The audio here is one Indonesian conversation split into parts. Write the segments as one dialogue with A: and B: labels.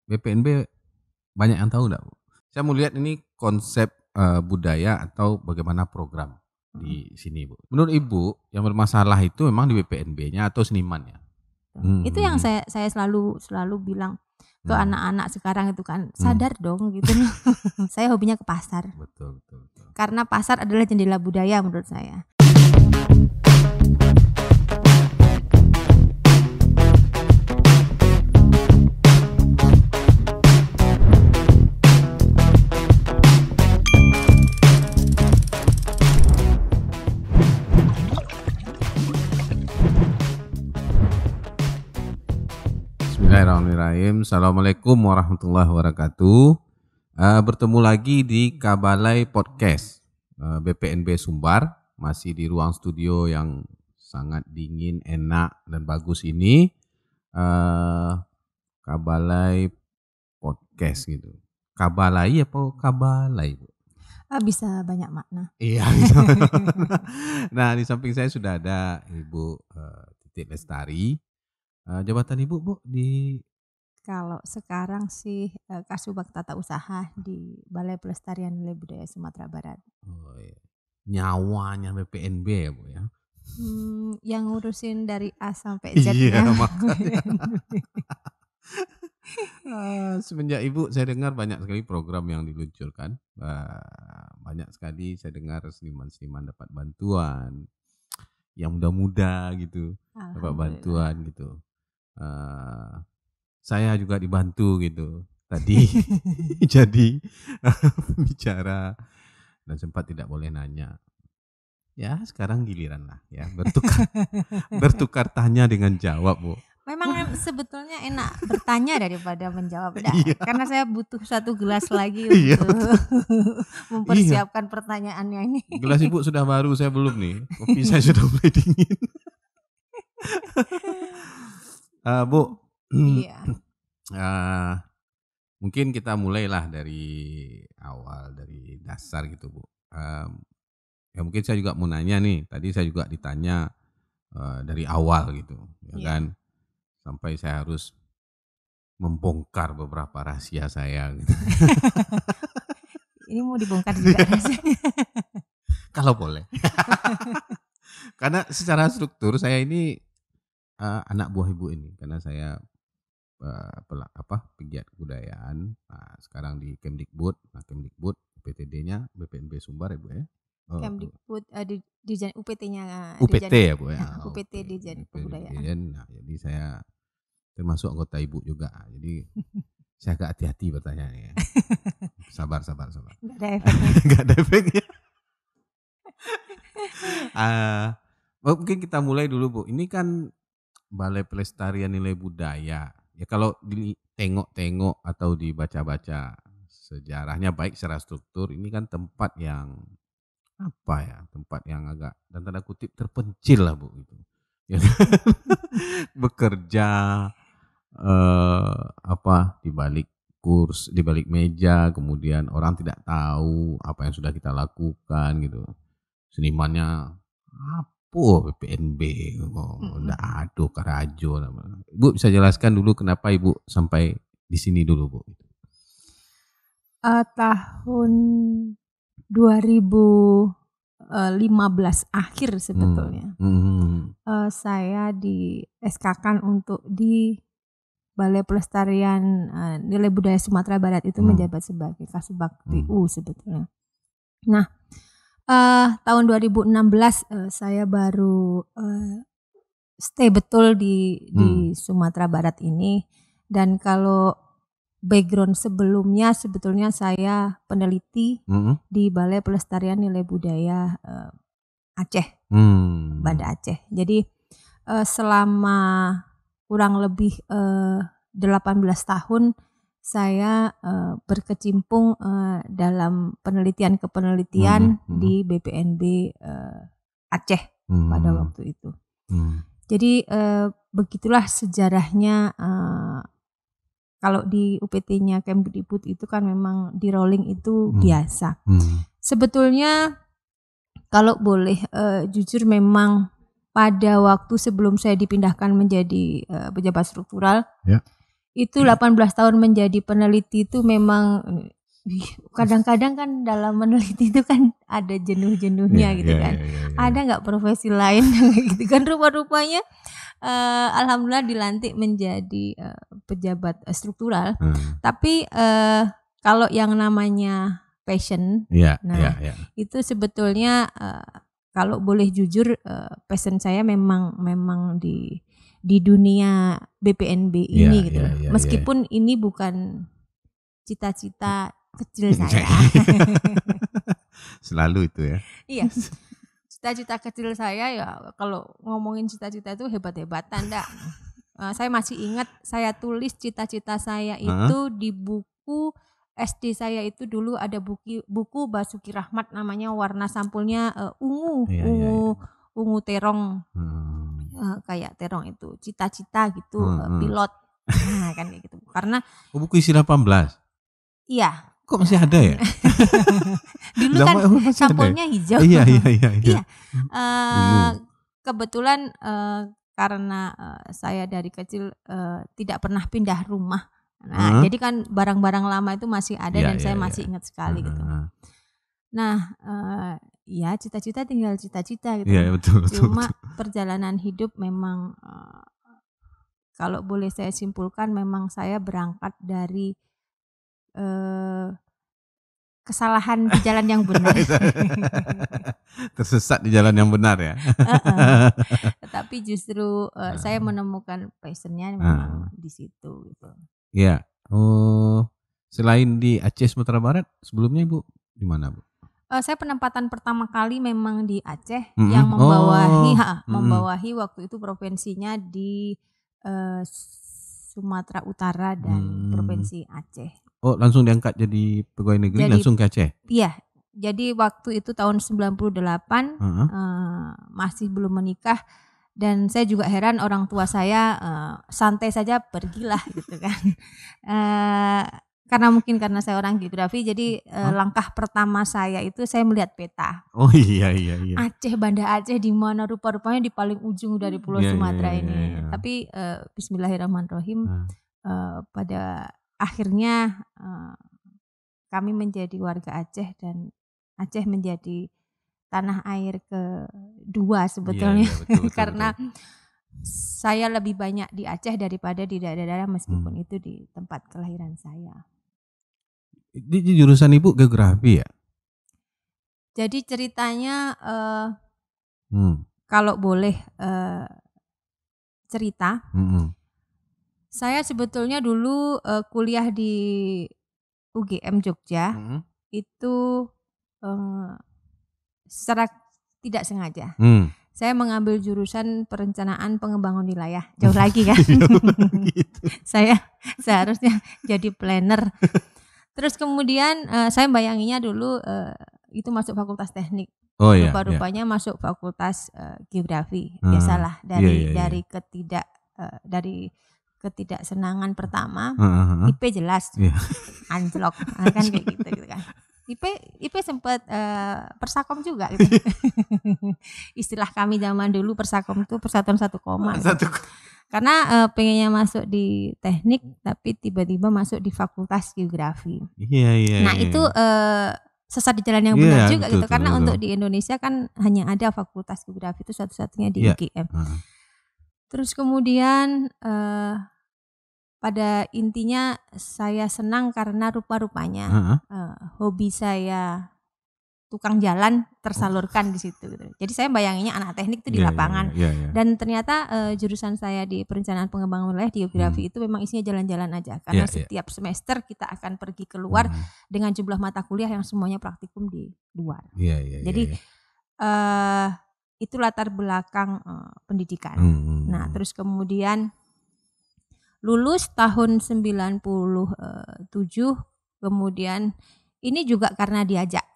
A: BPNB banyak yang tahu enggak, Bu? Saya mau lihat ini konsep budaya atau bagaimana program di sini, Bu. Menurut Ibu yang bermasalah itu memang di BPNB-nya atau senimannya?
B: Itu yang
A: Hmm.
B: saya selalu bilang ke
A: Hmm.
B: anak-anak sekarang itu kan,
A: Hmm.
B: sadar dong gitu loh. Saya hobinya ke pasar.
A: Betul.
B: Karena pasar adalah jendela budaya menurut saya.
A: Bismillahirrahmanirrahim. Assalamualaikum warahmatullahi wabarakatuh. Bertemu lagi di Kabalai Podcast BPNB Sumbar. Masih di ruang studio yang sangat dingin, enak, dan bagus ini. Kabalai Podcast gitu. Kabalai apa kabalai, Bu?
B: Bisa banyak makna.
A: Iya. Nah, di samping saya sudah ada Ibu Titik Lestari. Jabatan Ibu, Bu, di
B: Kalau sekarang sih Kasubag Tata Usaha di Balai Pelestarian Nilai Budaya Sumatera Barat.
A: Oh, iya. Nyawanya BPNB ya, Bu ya.
B: Yang ngurusin dari A sampai
A: Iya,
B: Z-nya.
A: makanya. Semenjak Ibu saya dengar banyak sekali program yang diluncurkan. Banyak sekali saya dengar seniman-seniman dapat bantuan. Yang muda-muda gitu dapat bantuan gitu. Saya juga dibantu gitu tadi jadi bicara dan sempat tidak boleh nanya. Ya sekarang giliran lah ya bertukar tanya dengan jawab, Bu.
B: Memang sebetulnya enak bertanya daripada menjawab.
A: Iya.
B: Karena saya butuh 1 gelas lagi
A: Iya,
B: untuk
A: betul.
B: mempersiapkan pertanyaannya ini.
A: Gelas Ibu sudah baru, saya belum nih. Kopi saya sudah mulai dingin. Bu,
B: Iya.
A: mungkin kita mulailah dari awal, dari dasar gitu, Bu. Ya mungkin saya juga mau nanya nih, tadi saya juga ditanya dari awal gitu, ya
B: Iya.
A: kan, sampai saya harus membongkar beberapa rahasia saya. Gitu.
B: Ini mau dibongkar juga rasanya.
A: Kalau boleh. Karena secara struktur saya ini anak buah Ibu ini, karena saya pegiat kebudayaan. Nah, sekarang di Kemdikbud. Nah, Kemdikbud UPTD-nya BPNB Sumbar ya, Bu ya.
B: Kemdikbud di UPT-nya
A: UPT
B: Dirjen,
A: ya, Bu ya.
B: UPT Dirjen Kebudayaan.
A: Nah, jadi saya termasuk anggota Ibu juga. Jadi saya agak hati-hati bertanya-nya. Sabar.
B: Enggak ada efeknya.
A: Enggak ada efeknya. Mungkin kita mulai dulu, Bu. Ini kan Balai Pelestarian Nilai Budaya. Ya kalau ditengok-tengok atau dibaca-baca sejarahnya baik secara struktur, ini kan tempat yang tempat yang agak dan tanda kutip terpencil lah, Bu gitu. Ya, bekerja di balik di balik meja, kemudian orang tidak tahu apa yang sudah kita lakukan gitu. Senimannya BPNB, nggak ada Karajo. Ibu bisa jelaskan dulu kenapa Ibu sampai di sini dulu, Bu?
B: Tahun 2015 akhir sebetulnya. Saya di SK-kan untuk di Balai Pelestarian Nilai Budaya Sumatera Barat itu menjabat sebagai Kasubag TU sebetulnya. Nah, tahun 2016 saya baru stay betul di Sumatera Barat ini, dan kalau background sebelumnya sebetulnya saya peneliti di Balai Pelestarian Nilai Budaya Aceh, Banda Aceh. Jadi selama kurang lebih 18 tahun saya berkecimpung dalam penelitian di BPNB Aceh pada waktu itu. Jadi begitulah sejarahnya. Kalau di UPT-nya Kemdikbud itu kan memang di rolling itu biasa. Sebetulnya kalau boleh jujur memang pada waktu sebelum saya dipindahkan menjadi pejabat struktural, itu 18 tahun menjadi peneliti itu memang kadang-kadang kan dalam meneliti itu kan ada jenuh-jenuhnya gitu kan. Ada nggak profesi lain gitu kan, rupa-rupanya alhamdulillah dilantik menjadi pejabat struktural. Tapi kalau yang namanya passion, itu sebetulnya kalau boleh jujur passion saya memang di dunia BPNB ini gitu. Meskipun ini bukan cita-cita kecil saya.
A: Selalu itu ya.
B: Iya. Cita-cita kecil saya ya, kalau ngomongin cita-cita itu hebat-hebatan dah. Saya masih ingat saya tulis cita-cita saya itu di buku SD saya itu dulu ada buku Basuki Rahmat namanya, warna sampulnya ungu terong. Kayak terong itu, cita-cita gitu, pilot. Nah, kan kayak gitu. Karena
A: buku isi 18.
B: Iya.
A: Kok masih ada ya?
B: Dulu kan sampulnya hijau.
A: Iya.
B: Kebetulan karena saya dari kecil tidak pernah pindah rumah. Nah, jadi kan barang-barang lama itu masih ada dan saya masih ingat sekali gitu. Nah, ya cita-cita tinggal cita-cita gitu.
A: Iya, betul.
B: Cuma perjalanan hidup memang kalau boleh saya simpulkan memang saya berangkat dari kesalahan di jalan yang benar.
A: Tersesat di jalan yang benar ya.
B: Tetapi justru saya menemukan passionnya memang di situ gitu.
A: Iya. Oh, selain di Aceh Sumatera Barat, sebelumnya Ibu di mana, Bu?
B: Saya penempatan pertama kali memang di Aceh yang membawahi waktu itu provinsinya di Sumatera Utara dan Provinsi Aceh.
A: Oh, langsung diangkat jadi pegawai negeri langsung ke Aceh?
B: Iya. Jadi waktu itu tahun 98 masih belum menikah. Dan saya juga heran orang tua saya santai saja pergilah gitu kan. Karena saya orang geografi, jadi langkah pertama saya itu saya melihat peta.
A: Oh iya.
B: Aceh, Banda Aceh di mana, rupa-rupanya di paling ujung dari Pulau Sumatera ini. Tapi bismillahirrahmanirrahim, pada akhirnya kami menjadi warga Aceh dan Aceh menjadi tanah air kedua sebetulnya. Betul, karena saya lebih banyak di Aceh daripada di daerah-daerah meskipun itu di tempat kelahiran saya.
A: Di jurusan Ibu geografi ya?
B: Jadi ceritanya kalau boleh cerita, saya sebetulnya dulu kuliah di UGM Jogja itu secara tidak sengaja. Saya mengambil jurusan perencanaan pengembangan wilayah. Jauh lagi kan. Saya seharusnya jadi planner. Terus kemudian saya bayanginnya dulu itu masuk fakultas teknik. Rupa-rupanya masuk fakultas geografi. Biasalah dari ketidaksenangan pertama, IP jelas anjlok kan kayak gitu kan. IP sempat persakom juga gitu. Istilah kami zaman dulu persakom itu persatuan satu koma. Karena pengennya masuk di teknik tapi tiba-tiba masuk di fakultas geografi. Nah itu sesat di jalan yang benar juga gitu. Karena untuk di Indonesia kan hanya ada fakultas geografi itu satu-satunya di UGM. Terus kemudian pada intinya saya senang karena rupa-rupanya hobi saya tukang jalan tersalurkan di situ gitu. Jadi saya bayanginnya anak teknik itu di lapangan. Dan ternyata jurusan saya di perencanaan pengembangan wilayah di geografi itu memang isinya jalan-jalan aja. Karena setiap semester kita akan pergi keluar dengan jumlah mata kuliah yang semuanya praktikum di luar. Jadi itu latar belakang pendidikan. Nah, terus kemudian lulus tahun 97, kemudian ini juga karena diajak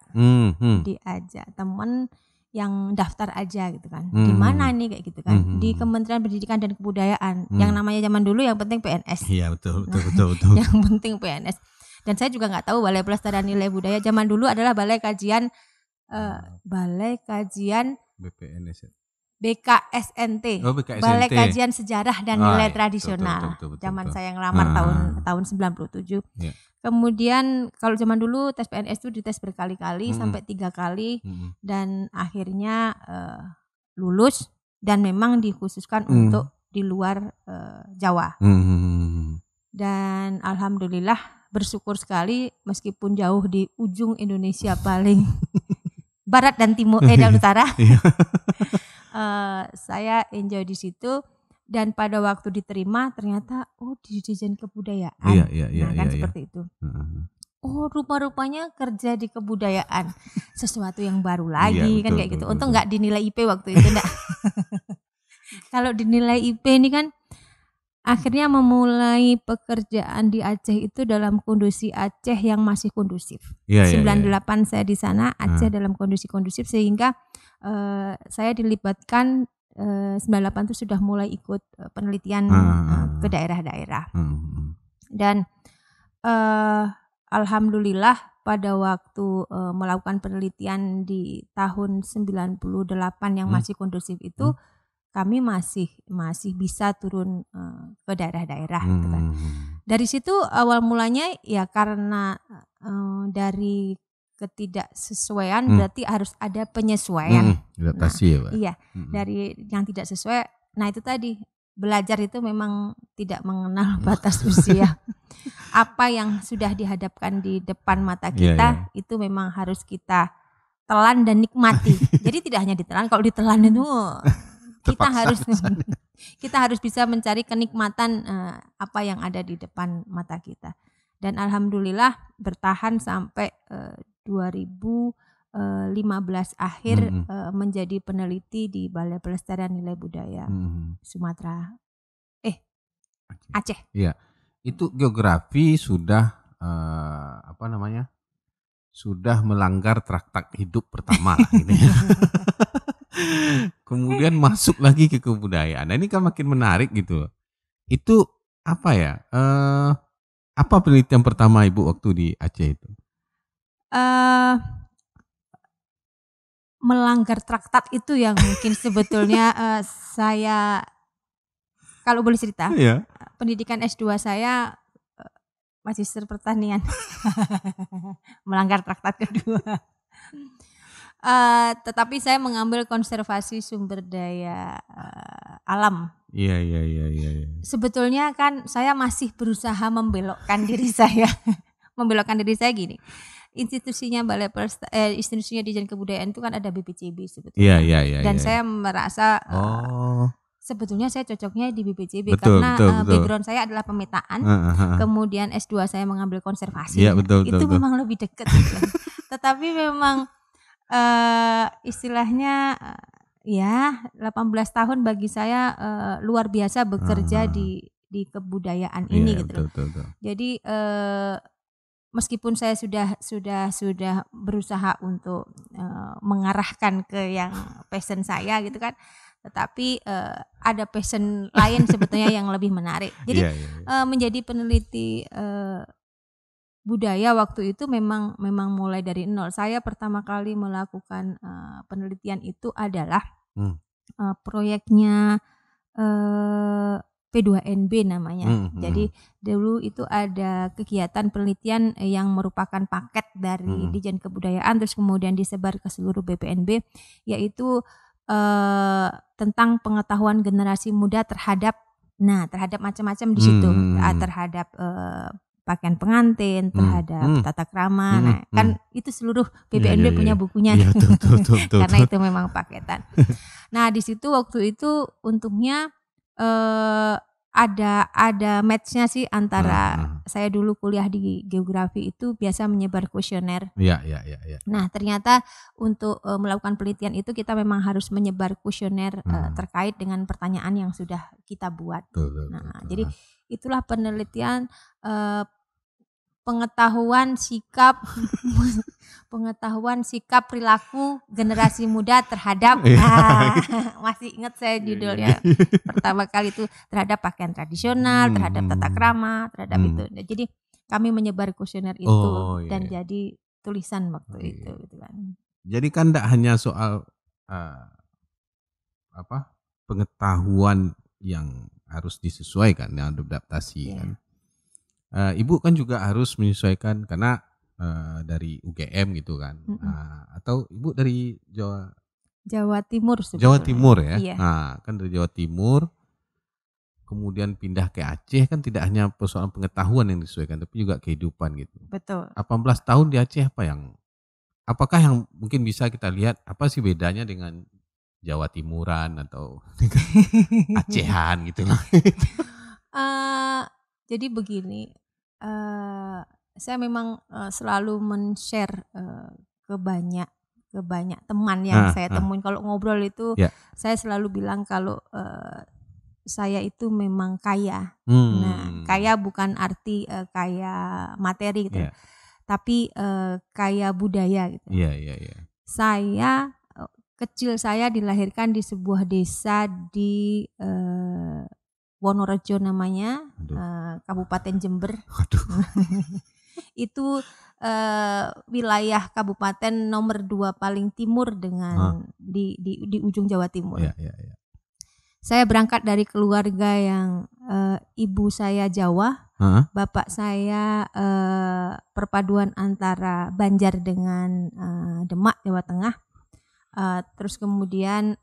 B: teman yang daftar aja gitu kan. Di mana nih kayak gitu kan. Di Kementerian Pendidikan dan Kebudayaan. Yang namanya zaman dulu yang penting PNS. Iya betul. Yang penting PNS. Dan saya juga nggak tahu Balai Pelestarian Nilai Budaya zaman dulu adalah Balai Kajian BPNS. BKSNT,
A: Oh, BKSNT.
B: Balai Kajian Sejarah dan Nilai Tradisional.
A: Betul,
B: zaman saya ngelamar tahun 97.
A: Yeah.
B: Kemudian kalau zaman dulu tes PNS itu dites berkali-kali sampai 3 kali dan akhirnya lulus dan memang dikhususkan untuk di luar Jawa. Dan alhamdulillah bersyukur sekali meskipun jauh di ujung Indonesia paling barat dan timur dan utara. Saya enjoy di situ dan pada waktu diterima ternyata di Dirjen Kebudayaan. Seperti itu. Rupa-rupanya kerja di kebudayaan sesuatu yang baru lagi kan kayak gitu. Untung nggak dinilai IP waktu itu enggak. Kalau dinilai IP ini kan akhirnya memulai pekerjaan di Aceh itu dalam kondisi Aceh yang masih kondusif. 98 saya di sana, Aceh dalam kondisi kondusif sehingga saya dilibatkan 98 itu sudah mulai ikut penelitian ke daerah-daerah. Dan alhamdulillah pada waktu melakukan penelitian di tahun 98 yang masih kondusif itu kami masih bisa turun ke daerah-daerah gitu kan. Dari situ awal mulanya ya karena dari ketidaksesuaian berarti harus ada penyesuaian.
A: Adaptasi ya, Pak.
B: Iya, dari yang tidak sesuai. Nah, itu tadi belajar itu memang tidak mengenal batas usia. Apa yang sudah dihadapkan di depan mata kita itu memang harus kita telan dan nikmati. Jadi tidak hanya ditelan, kalau ditelan itu kita harus bisa mencari kenikmatan apa yang ada di depan mata kita. Dan alhamdulillah bertahan sampai 2015 akhir menjadi peneliti di Balai Pelestarian Nilai Budaya Sumatera Aceh.
A: Iya. Itu geografi sudah sudah melanggar traktat hidup pertama gitu ya. Kemudian masuk lagi ke kebudayaan. Nah, ini kan makin menarik gitu. Itu apa ya? Apa penelitian pertama Ibu waktu di Aceh itu?
B: Melanggar traktat itu yang mungkin sebetulnya saya kalau boleh cerita, pendidikan S2 saya magister pertanian. Melanggar traktat kedua. Tetapi saya mengambil konservasi sumber daya alam.
A: Iya.
B: Sebetulnya kan saya masih berusaha membelokkan diri saya. Membelokkan diri saya gini. Institusinya institusinya Dirjen Kebudayaan itu kan ada BPCB sebetulnya.
A: Iya.
B: Dan saya merasa sebetulnya saya cocoknya di BPCB
A: betul.
B: Background saya adalah pemetaan. Kemudian S2 saya mengambil konservasi.
A: Iya, betul.
B: Memang lebih dekat gitu. Tetapi memang istilahnya 18 tahun bagi saya luar biasa bekerja di kebudayaan ini gitu.
A: Betul.
B: Jadi meskipun saya sudah berusaha untuk mengarahkan ke yang passion saya gitu kan, tetapi ada passion lain sebetulnya yang lebih menarik. Jadi menjadi peneliti budaya waktu itu memang mulai dari nol. Saya pertama kali melakukan penelitian itu adalah proyeknya P2NB namanya. Jadi dulu itu ada kegiatan penelitian yang merupakan paket dari Dirjen Kebudayaan terus kemudian disebar ke seluruh BPNB, yaitu tentang pengetahuan generasi muda terhadap macam-macam di situ, terhadap pakaian pengantin, terhadap tata krama. Kan itu seluruh BPNB punya bukunya.
A: Iya, betul.
B: Karena itu memang paketan. Nah, di situ waktu itu untungnya ada match-nya sih antara saya dulu kuliah di geografi itu biasa menyebar kuesioner.
A: Iya.
B: Nah, ternyata untuk melakukan penelitian itu kita memang harus menyebar kuesioner terkait dengan pertanyaan yang sudah kita buat.
A: Betul.
B: Jadi itulah penelitian pengetahuan sikap perilaku generasi muda terhadap masih ingat saya judulnya pertama kali itu terhadap pakaian tradisional, terhadap tata krama, terhadap itu. Jadi kami menyebar kuesioner itu dan jadi tulisan waktu itu gitu kan.
A: Jadi kan tidak hanya soal pengetahuan yang harus disesuaikan, yang adaptasi kan. Ibu kan juga harus menyesuaikan karena dari UGM gitu kan. Atau Ibu dari
B: Jawa Timur sebetulnya.
A: Jawa Timur ya.
B: Iya.
A: Nah, kan dari Jawa Timur kemudian pindah ke Aceh kan tidak hanya persoalan pengetahuan yang disesuaikan tapi juga kehidupan gitu.
B: Betul.
A: 18 tahun di Aceh apakah yang mungkin bisa kita lihat apa sih bedanya dengan Jawa Timuran atau Acehan gitu lah.
B: Jadi begini, saya memang selalu men-share ke banyak teman yang saya temuin. Kalau ngobrol itu saya selalu bilang kalau saya itu memang kaya. Nah, kaya bukan arti kaya materi gitu, tapi kaya budaya gitu. Saya kecil saya dilahirkan di sebuah desa di Wonorejo namanya, Kabupaten Jember. Itu wilayah kabupaten nomor 2 paling timur dengan di ujung Jawa Timur. Saya berangkat dari keluarga yang ibu saya Jawa, bapak saya perpaduan antara Banjar dengan Demak, Jawa Tengah. Terus kemudian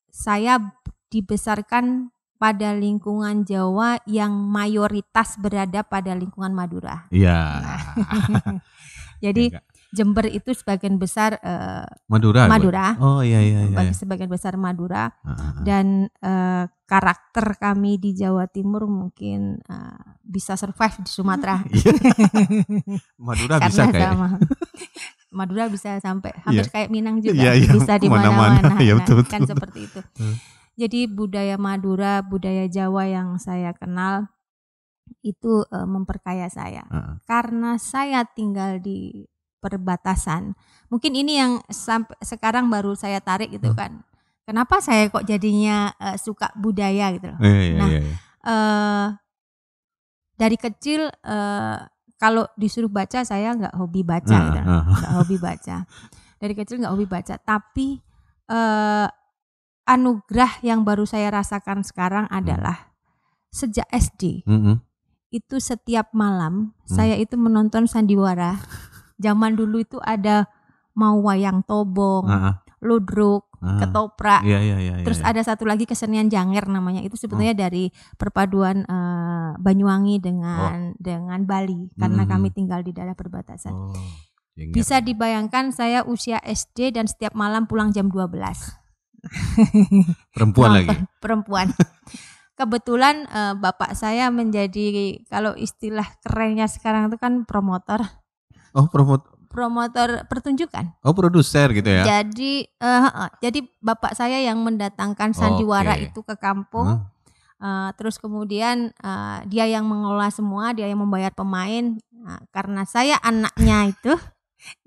B: saya dibesarkan pada lingkungan Jawa yang mayoritas berada pada lingkungan Madura. Jadi Jember itu sebagian besar Madura.
A: Oh iya.
B: Sebagian besar Madura. Dan karakter kami di Jawa Timur mungkin bisa survive di Sumatera.
A: Madura bisa kayak.
B: Madura bisa sampai hampir kayak Minang juga, bisa di mana-mana. Kan seperti itu. Jadi budaya Madura, budaya Jawa yang saya kenal itu memperkaya saya. Karena saya tinggal di perbatasan. Mungkin ini yang sampai sekarang baru saya tarik gitu kan. Kenapa saya kok jadinya suka budaya gitu loh. Dari kecil kalau disuruh baca saya nggak hobi baca gitu. Nggak hobi baca. Dari kecil nggak hobi baca, tapi anugerah yang baru saya rasakan sekarang adalah sejak SD. Itu setiap malam saya itu menonton sandiwara. Zaman dulu itu ada mau wayang tobong, ludruk, ketoprak. Terus ada satu lagi kesenian janger namanya. Itu sebetulnya dari perpaduan Banyuwangi dengan Bali karena kami tinggal di daerah perbatasan. Bisa dibayangkan saya usia SD dan setiap malam pulang jam 12.
A: Perempuan lagi.
B: Perempuan. Kebetulan bapak saya menjadi, kalau istilah kerennya sekarang itu kan promotor. Promotor pertunjukan.
A: Produser gitu ya.
B: Jadi bapak saya yang mendatangkan sandiwara itu ke kampung. Terus kemudian dia yang mengelola semua, dia yang membayar pemain. Karena saya anaknya itu,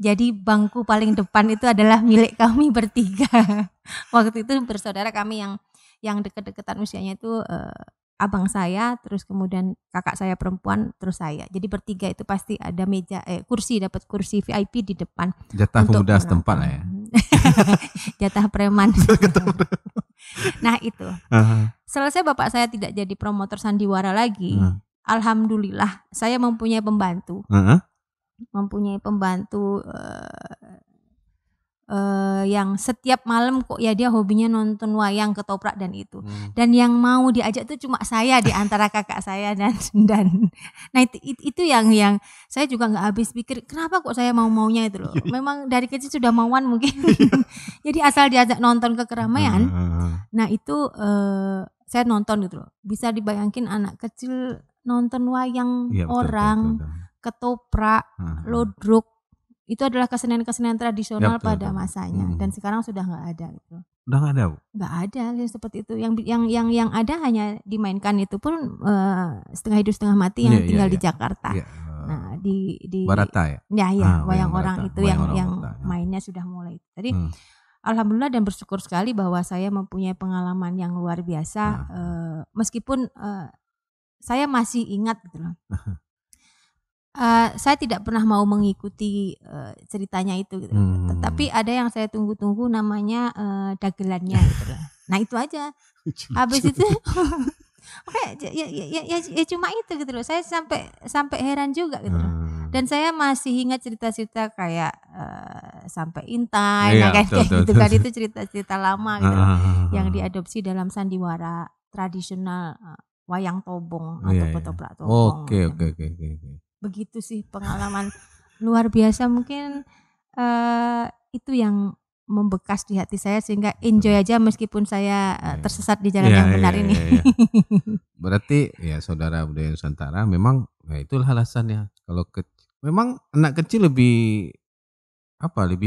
B: jadi bangku paling depan itu adalah milik kami bertiga. Waktu itu bersaudara kami yang deket-deketan usianya itu abang saya, terus kemudian kakak saya perempuan, terus saya. Jadi bertiga itu pasti ada kursi, dapat kursi VIP di depan.
A: Jatah pemuda setempat lah ya.
B: Jatah preman. Nah itu. Selesai bapak saya tidak jadi promotor sandiwara lagi. Alhamdulillah saya mempunyai pembantu. Mempunyai pembantu yang setiap malam kok ya dia hobinya nonton wayang, ketoprak dan itu. Dan yang mau diajak itu cuma saya di antara kakak saya dan nah itu yang saya juga nggak habis pikir kenapa kok saya maunya itu loh. Memang dari kecil sudah mauan mungkin. Jadi asal diajak nonton ke keramaian. Nah itu saya nonton gitu loh. Bisa dibayangin anak kecil nonton wayang betul. Ketoprak, ludruk. Itu adalah kesenian-kesenian tradisional pada masanya dan sekarang sudah nggak ada gitu.
A: Udah nggak ada, Bu?
B: Nggak ada seperti itu. Yang ada hanya dimainkan itu pun setengah hidup setengah mati yang tinggal di Jakarta. Nah di
A: Barata ya.
B: Wayang orang itu yang mainnya sudah mulai. Jadi alhamdulillah dan bersyukur sekali bahwa saya mempunyai pengalaman yang luar biasa. Meskipun saya masih ingat gitu loh. Saya tidak pernah mau mengikuti ceritanya itu gitu. Tetapi ada yang saya tunggu-tunggu namanya dagelannya gitu loh. Nah itu aja. Habis itu oke ya cuma itu gitu loh. Saya sampai heran juga gitu loh. Dan saya masih ingat cerita-cerita kayak sampai intai,
A: Iya,
B: kayak
A: betul,
B: gitu
A: betul.
B: kan, itu cerita-cerita lama gitu loh, yang diadopsi dalam sandiwara tradisional wayang tobong atau
A: Iya, iya.
B: ketoprak tobong.
A: Oke.
B: Begitu sih pengalaman luar biasa, mungkin itu yang membekas di hati saya sehingga enjoy aja meskipun saya tersesat di jalan yang benar ini.
A: Iya. Berarti ya saudara budaya Nusantara memang itulah alasannya. Kalau memang anak kecil lebih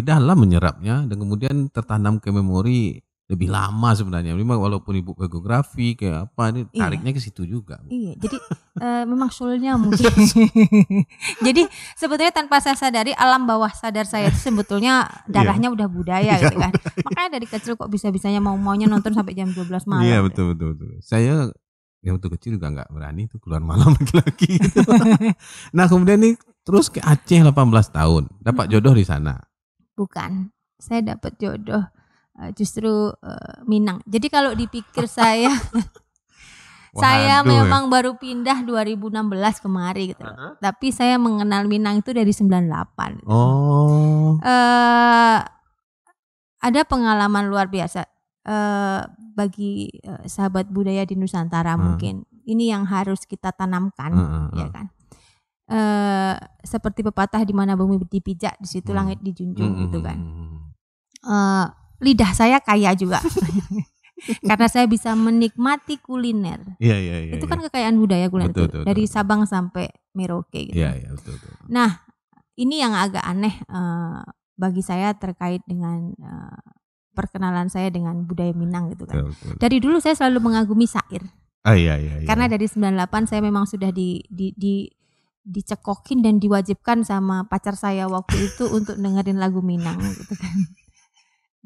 A: dalam menyerapnya dan kemudian tertanam ke memori lebih lama sebenarnya. Memang walaupun ibu ke geografi kayak apa ini tariknya ke situ juga.
B: Iya, jadi memang soulnya mungkin. Jadi sebetulnya tanpa saya sadari alam bawah sadar saya itu sebetulnya darahnya udah budaya gitu kan. Makanya dari kecil kok bisa-bisanya maunya nonton sampai jam 12 malam.
A: Iya betul. Saya yang waktu kecil juga nggak berani tuh keluar malam lagi-lagi gitu. Nah kemudian nih terus ke Aceh 18 tahun, dapat jodoh di sana.
B: Bukan, saya dapat jodoh justru Minang. Jadi kalau dipikir saya saya memang baru pindah 2016 kemari gitu. Tapi saya mengenal Minang itu dari 98. Gitu. Ada pengalaman luar biasa bagi sahabat budaya di Nusantara mungkin. Ini yang harus kita tanamkan, ya kan. Seperti pepatah di mana bumi dipijak, di situ langit dijunjung gitu kan. Lidah saya kaya juga. Karena saya bisa menikmati kuliner.
A: Iya.
B: Itu kan kekayaan budaya kuliner
A: betul.
B: dari Sabang sampai Merauke gitu.
A: Iya, betul.
B: Nah, ini yang agak aneh bagi saya terkait dengan perkenalan saya dengan budaya Minang gitu kan. Betul. Dari dulu saya selalu mengagumi syair.
A: Iya.
B: Karena dari 98 saya memang sudah dicekokin dan diwajibkan sama pacar saya waktu itu untuk dengerin lagu Minang gitu kan.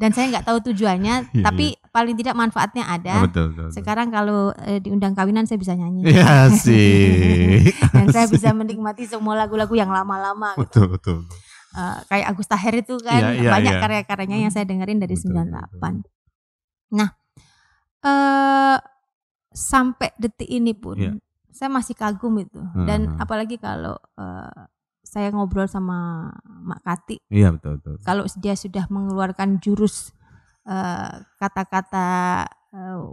B: Dan saya nggak tahu tujuannya, tapi paling tidak manfaatnya ada.
A: Betul.
B: Sekarang kalau diundang kawinan saya bisa nyanyi.
A: Iya sih.
B: Dan saya bisa menikmati semua lagu-lagu yang lama-lama.
A: Betul.
B: Kayak Agus Taher itu kan banyak karya-karyanya yang saya dengerin dari 98. Nah, sampai detik ini pun saya masih kagum itu. Dan apalagi kalau saya ngobrol sama Mak Kati.
A: Iya betul.
B: Kalau dia sudah mengeluarkan jurus kata-kata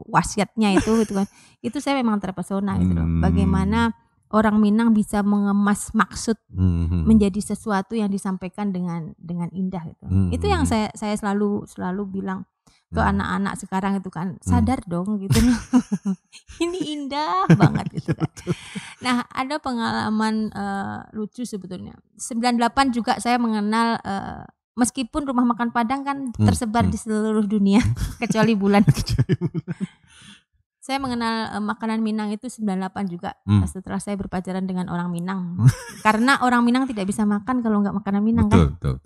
B: wasiatnya itu kan, itu saya memang terpesona gitu loh. Bagaimana orang Minang bisa mengemas maksud menjadi sesuatu yang disampaikan dengan indah gitu. Itu yang saya selalu bilang ke anak-anak sekarang itu kan, sadar dong gitu loh. Ini indah banget gitu kan. Nah, ada pengalaman lucu sebetulnya. 98 juga saya mengenal meskipun rumah makan Padang kan tersebar di seluruh dunia kecuali Bulan. Saya mengenal makanan Minang itu 98 juga setelah saya berpacaran dengan orang Minang. Karena orang Minang tidak bisa makan kalau nggak makanan Minang kan.
A: Betul.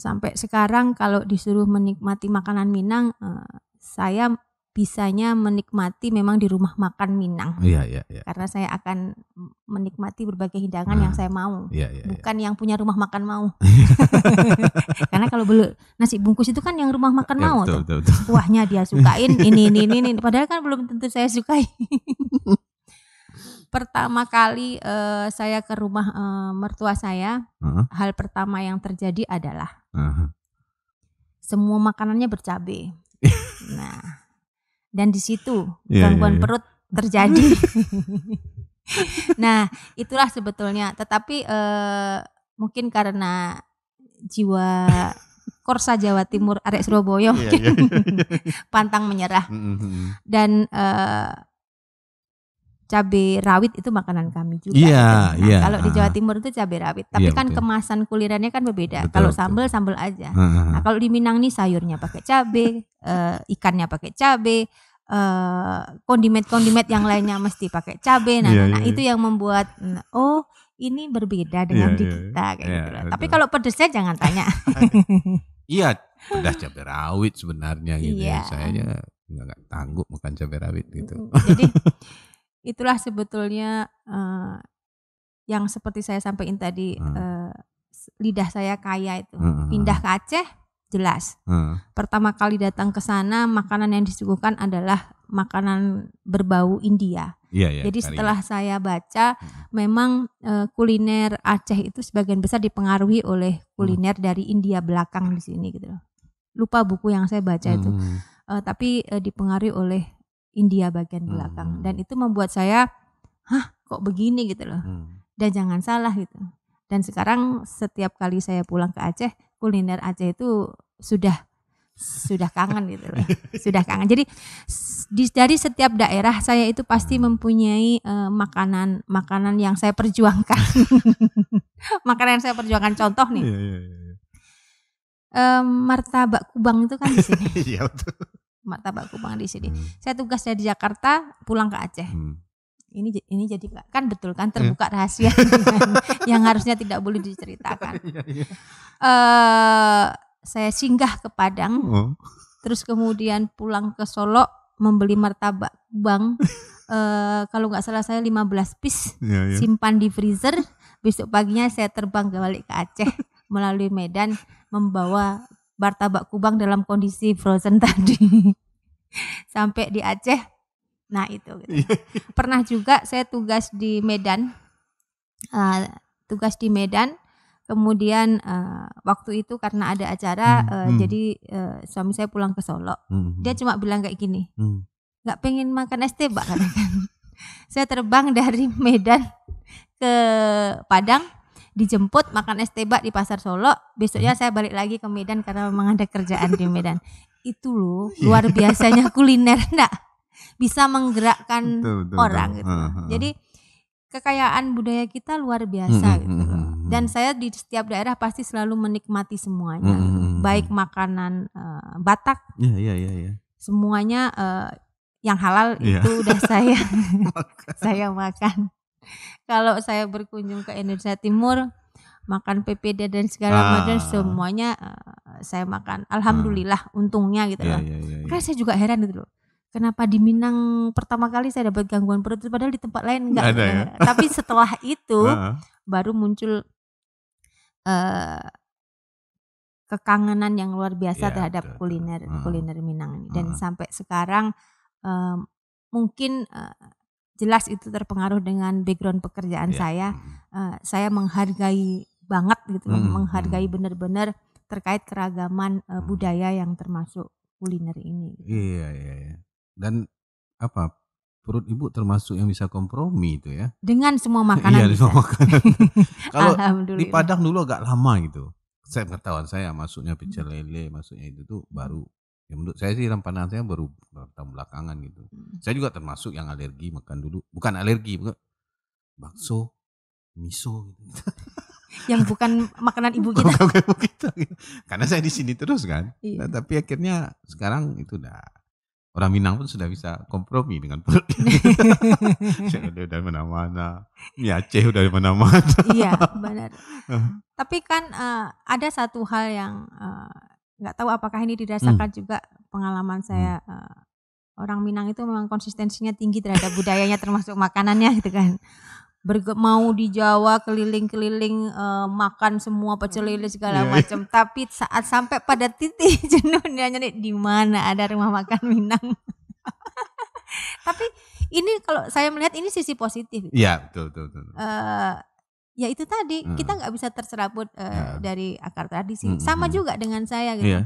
B: Sampai sekarang kalau disuruh menikmati makanan Minang, saya bisanya menikmati memang di rumah makan Minang.
A: Iya.
B: Karena saya akan menikmati berbagai hidangan yang saya mau. Bukan yang punya rumah makan mau. Karena kalau nasi bungkus itu kan yang rumah makan mau
A: betul.
B: tuh. Kuahnya dia sukain, ini. Padahal kan belum tentu saya sukai. Pertama kali saya ke rumah mertua saya, hal pertama yang terjadi adalah semua makanannya bercabai. Nah, dan di situ gangguan perut terjadi. Nah, itulah sebetulnya. Tetapi mungkin karena jiwa Korsa Jawa Timur arek Surabaya pantang menyerah. Dan cabai rawit itu makanan kami juga. Iya. Kalau di Jawa Timur itu cabai rawit. Tapi kan kemasan kulinernya kan berbeda. Kalau sambal aja. Nah, kalau di Minang nih sayurnya pakai cabai, ikannya pakai cabai, kondimen yang lainnya mesti pakai cabai. Nah, itu yang membuat ini berbeda dengan di kita kayak gitu lah. Tapi kalau pedesnya jangan tanya.
A: Iya, pedas cabai rawit sebenarnya gitu. Saya nggak tangguh makan cabai rawit gitu.
B: Jadi itulah sebetulnya yang seperti saya sampaikan tadi, lidah saya kaya itu. Pindah ke Aceh, jelas. Pertama kali datang ke sana, makanan yang disuguhkan adalah makanan berbau India. Jadi setelah saya baca, memang kuliner Aceh itu sebagian besar dipengaruhi oleh kuliner dari India belakang di sini gitu loh. Lupa buku yang saya baca itu, tapi dipengaruhi oleh India bagian belakang. Dan itu membuat saya, kok begini gitu loh. Dan jangan salah gitu. Dan sekarang setiap kali saya pulang ke Aceh, kuliner Aceh itu sudah kangen gitu loh. Sudah kangen. Jadi dari setiap daerah saya itu pasti mempunyai makanan yang saya perjuangkan. Makanan yang saya perjuangkan, contoh nih. Martabak Kubang itu kan di sini.
A: Iya betul.
B: Martabak Kubang di sini. Saya tugas dari Jakarta pulang ke Aceh. Ini jadi kan betul kan terbuka rahasia yang harusnya tidak boleh diceritakan. Saya singgah ke Padang, terus kemudian pulang ke Solo membeli martabak Kubang. Kalau nggak salah saya 15 piece, simpan di freezer. Besok paginya saya terbang balik ke Aceh melalui Medan membawa martabak Kubang dalam kondisi frozen tadi. Sampai di Aceh. Nah itu gitu. Pernah juga saya tugas di Medan, kemudian waktu itu karena ada acara, jadi suami saya pulang ke Solo. Dia cuma bilang kayak gini, nggak pengen makan es teh, Mbak, kan. Saya terbang dari Medan ke Padang, dijemput makan es teh di pasar Solo. Besoknya saya balik lagi ke Medan karena memang ada kerjaan di Medan. Itu loh luar biasanya kuliner, enggak? Bisa menggerakkan orang gitu. Jadi kekayaan budaya kita luar biasa gitu loh. Dan saya di setiap daerah pasti selalu menikmati semuanya. Baik makanan Batak. Semuanya yang halal itu udah saya makan. Kalau saya berkunjung ke Indonesia Timur, makan PPD dan segala macam semuanya saya makan. Alhamdulillah untungnya gitu loh. Karena saya juga heran gitu loh. Kenapa di Minang pertama kali saya dapat gangguan perut, padahal di tempat lain enggak. Tapi setelah itu baru muncul kekangenan yang luar biasa terhadap kuliner Minang ini. Dan sampai sekarang mungkin jelas itu terpengaruh dengan background pekerjaan saya. Saya menghargai banget gitu, menghargai benar-benar terkait keragaman budaya yang termasuk kuliner ini.
A: Iya. Dan perut ibu termasuk yang bisa kompromi itu ya?
B: Dengan semua makanan bisa.
A: Semua makanan. Kalau di Padang dulu agak lama gitu. Saya pengetahuan saya masuknya pecel lele, masuknya itu tuh baru. Ya menurut saya sih dalam pandangan saya baru tahun belakangan gitu. Saya juga termasuk yang alergi makan dulu. Bukan alergi, bakso, miso gitu.
B: Yang bukan makanan ibu kita.
A: Bukan ibu kita. Karena saya di sini terus kan. Nah, tapi akhirnya sekarang itu orang Minang pun sudah bisa kompromi dengan perut. Udah dari mana-mana. Mie Aceh udah dari mana-mana.
B: Iya, benar. Tapi kan ada satu hal yang nggak tahu apakah ini dirasakan juga pengalaman saya. Orang Minang itu memang konsistensinya tinggi terhadap budayanya termasuk makanannya gitu kan. Mau di Jawa keliling-keliling makan semua pecel lele segala macam, tapi saat sampai pada titik jenuhnya nyari di mana ada rumah makan Minang. Tapi ini kalau saya melihat ini sisi positif.
A: Iya, betul.
B: Ya itu tadi kita nggak bisa terserabut dari akar tradisi. Sama juga dengan saya gitu.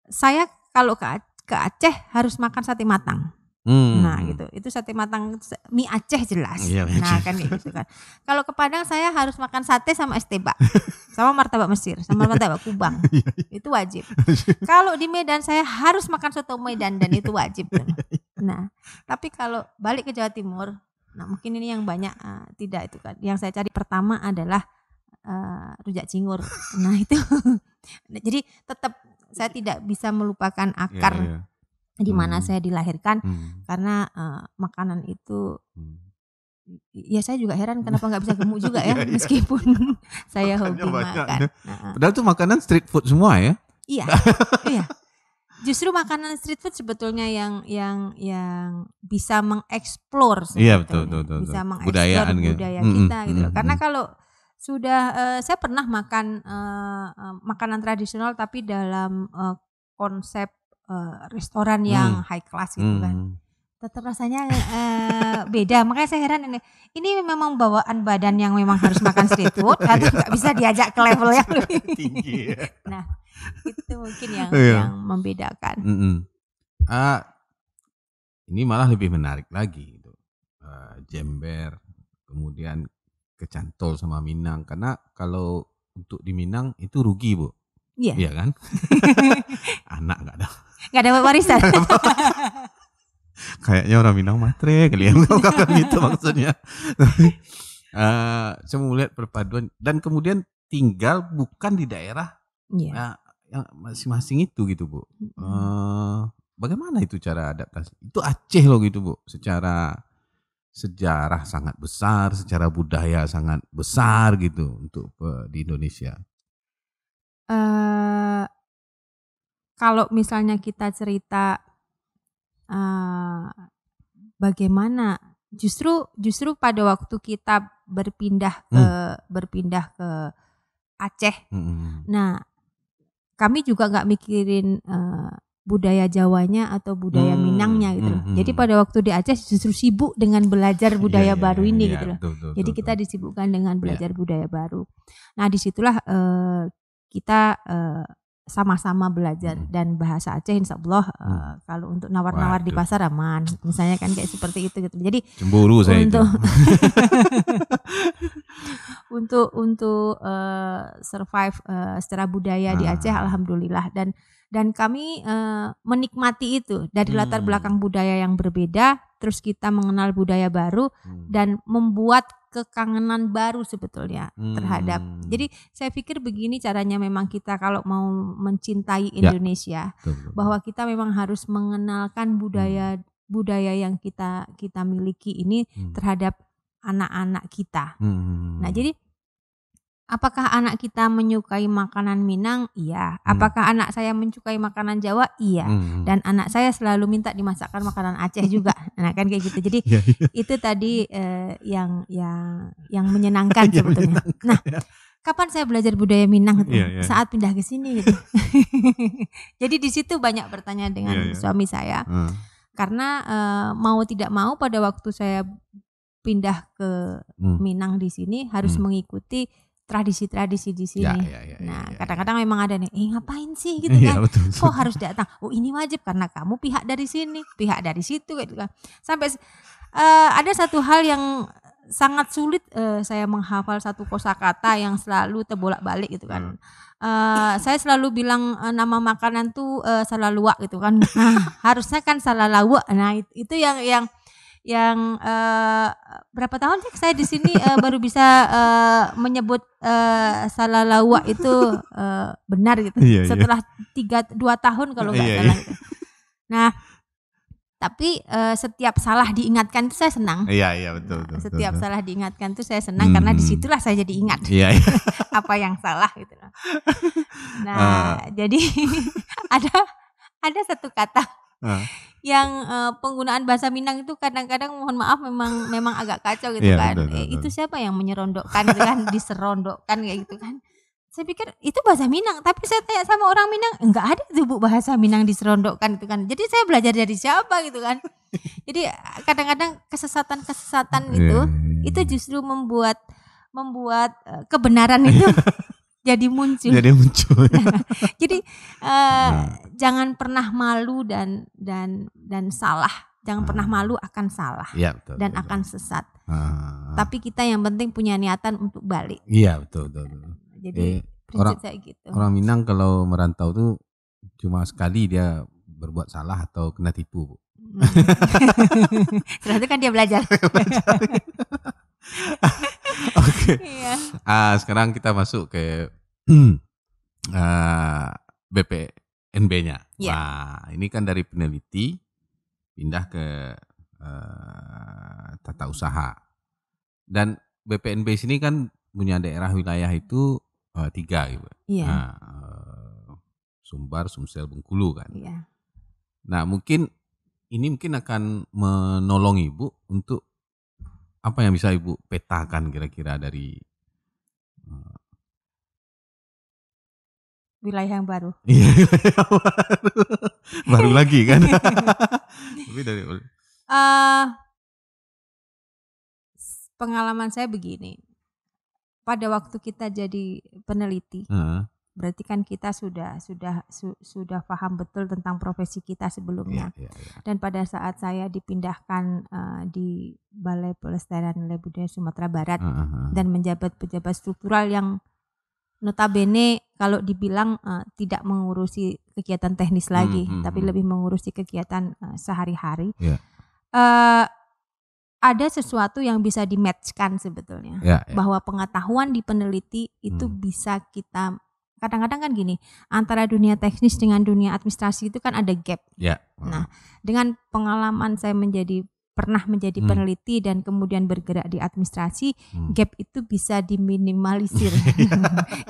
B: Saya kalau ke Aceh harus makan sate matang. Nah gitu, itu sate matang mie Aceh jelas. Nah kan gitu kan. Kalau ke Padang saya harus makan sate sama es teh bak, sama martabak Mesir, sama martabak Kubang, itu wajib. Kalau di Medan saya harus makan soto Medan dan itu wajib. Nah tapi kalau balik ke Jawa Timur, nah mungkin ini yang banyak tidak itu kan. Yang saya cari pertama adalah rujak cingur. Nah itu, jadi tetap saya tidak bisa melupakan akar. Di mana saya dilahirkan karena makanan itu ya saya juga heran kenapa nggak bisa gemuk juga ya meskipun saya hobi makan.
A: Padahal itu makanan street food semua ya?
B: Iya. Justru makanan street food sebetulnya yang bisa mengeksplor
A: Iya,
B: sebetulnya,
A: betul.
B: bisa mengeksplor
A: Budayaan gitu.
B: budaya kita gitu loh. Karena
A: Mhm.
B: kalau sudah saya pernah makan makanan tradisional tapi dalam konsep restoran yang high class gitu kan.
A: Hmm.
B: Tetap rasanya beda. Makanya saya heran ini memang bawaan badan yang memang harus makan street food atau nggak bisa diajak ke level yang lebih
A: Tinggi.
B: Nah, itu mungkin yang
A: Iya.
B: membedakan.
A: Ini malah lebih menarik lagi gitu. Jember, kemudian kecantol sama Minang. Karena kalau untuk di Minang itu rugi, Bu.
B: Iya.
A: Iya kan? Anak nggak ada.
B: Nggak dapat warisan.
A: Kayaknya orang Minang matre kali ya. Bukan itu maksudnya. Saya mau lihat perpaduan dan kemudian tinggal bukan di daerah yang masing-masing itu gitu, Bu. Bagaimana itu cara adaptasi? Itu Aceh loh gitu, Bu. Secara sejarah sangat besar, secara budaya sangat besar gitu untuk di Indonesia.
B: Kalau misalnya kita cerita bagaimana justru pada waktu kita berpindah ke Aceh. Nah, kami juga nggak mikirin budaya Jawanya atau budaya Minangnya gitu loh. Jadi pada waktu di Aceh justru sibuk dengan belajar budaya baru ini gitu loh. Jadi kita disibukkan dengan belajar budaya baru. Nah, disitulah kita sama-sama belajar dan bahasa Aceh insya Allah kalau untuk nawar-nawar di pasar aman. Misalnya kan kayak seperti itu gitu. Jadi
A: cemburu saya itu.
B: untuk survive secara budaya di Aceh alhamdulillah dan kami menikmati itu dari latar belakang budaya yang berbeda, terus kita mengenal budaya baru dan membuat kekangenan baru sebetulnya terhadap. Jadi saya pikir begini caranya memang kita kalau mau mencintai Indonesia, bahwa kita memang harus mengenalkan budaya yang kita miliki ini terhadap anak-anak kita. Nah, jadi apakah anak kita menyukai makanan Minang? Iya. Apakah anak saya menyukai makanan Jawa? Iya. Dan anak saya selalu minta dimasakkan makanan Aceh juga. Nah, kan kayak gitu. Jadi itu tadi yang menyenangkan sebetulnya. Nah, kapan saya belajar budaya Minang gitu? Saat pindah ke sini gitu. Jadi di situ banyak bertanya dengan suami saya. Karena mau tidak mau pada waktu saya pindah ke Minang di sini harus mengikuti tradisi-tradisi di sini. Nah, kadang-kadang memang ada nih, ngapain sih gitu kan? Kok harus datang? Oh, ini wajib karena kamu pihak dari sini, pihak dari situ gitu kan. Sampai ada satu hal yang sangat sulit saya menghafal satu kosakata yang selalu terbolak-balik gitu kan. Saya selalu bilang nama makanan tuh salaluak gitu kan. Nah, harusnya kan salalawa. Nah, itu yang berapa tahun sih saya di sini baru bisa menyebut salalawa itu benar gitu. Setelah 2 tahun kalau nggak salah gitu. Nah, tapi setiap salah diingatkan itu saya senang.
A: Iya, betul.
B: Setiap salah diingatkan itu saya senang karena disitulah saya jadi ingat apa yang salah gitu. Nah, jadi ada satu kata yang penggunaan bahasa Minang itu kadang-kadang mohon maaf memang agak kacau gitu kan. Betul. Itu siapa yang menyerondokkan gitu kan, diserondokkan kayak gitu kan. Saya pikir itu bahasa Minang, tapi saya tanya sama orang Minang, enggak ada tuh Bu bahasa Minang diserondokkan gitu kan. Jadi saya belajar dari siapa gitu kan. Jadi kadang-kadang kesesatan-kesesatan itu justru membuat kebenaran itu jadi muncul. Jadi jangan pernah malu dan salah. Jangan pernah malu akan salah dan akan sesat. Tapi kita yang penting punya niatan untuk balik.
A: Iya, betul.
B: Jadi prinsip saya gitu.
A: Orang Minang kalau merantau tuh cuma sekali dia berbuat salah atau kena tipu, Bu.
B: Setelah itu kan dia belajar.
A: Oke. Sekarang kita masuk ke BPNB-nya. Wah, ini kan dari peneliti pindah ke tata usaha. Dan BPNB sini kan punya daerah wilayah itu 3 gitu. Sumbar, Sumsel, Bengkulu kan.
B: Iya.
A: Nah mungkin akan menolong Ibu untuk apa yang bisa Ibu petakan kira-kira dari
B: Wilayah yang baru.
A: baru lagi kan. Tapi dari
B: Pengalaman saya begini. Pada waktu kita jadi peneliti, berarti kan kita sudah paham betul tentang profesi kita sebelumnya. Dan pada saat saya dipindahkan di Balai Pelestarian Nilai Budaya Sumatera Barat dan menjabat pejabat struktural yang notabene kalau dibilang tidak mengurusi kegiatan teknis lagi, tapi lebih mengurusi kegiatan sehari-hari. Ada sesuatu yang bisa di-match-kan sebetulnya. Bahwa pengetahuan di peneliti itu bisa kita, kadang-kadang kan gini, antara dunia teknis dengan dunia administrasi itu kan ada gap. Nah, dengan pengalaman saya pernah menjadi peneliti dan kemudian bergerak di administrasi, gap itu bisa diminimalisir.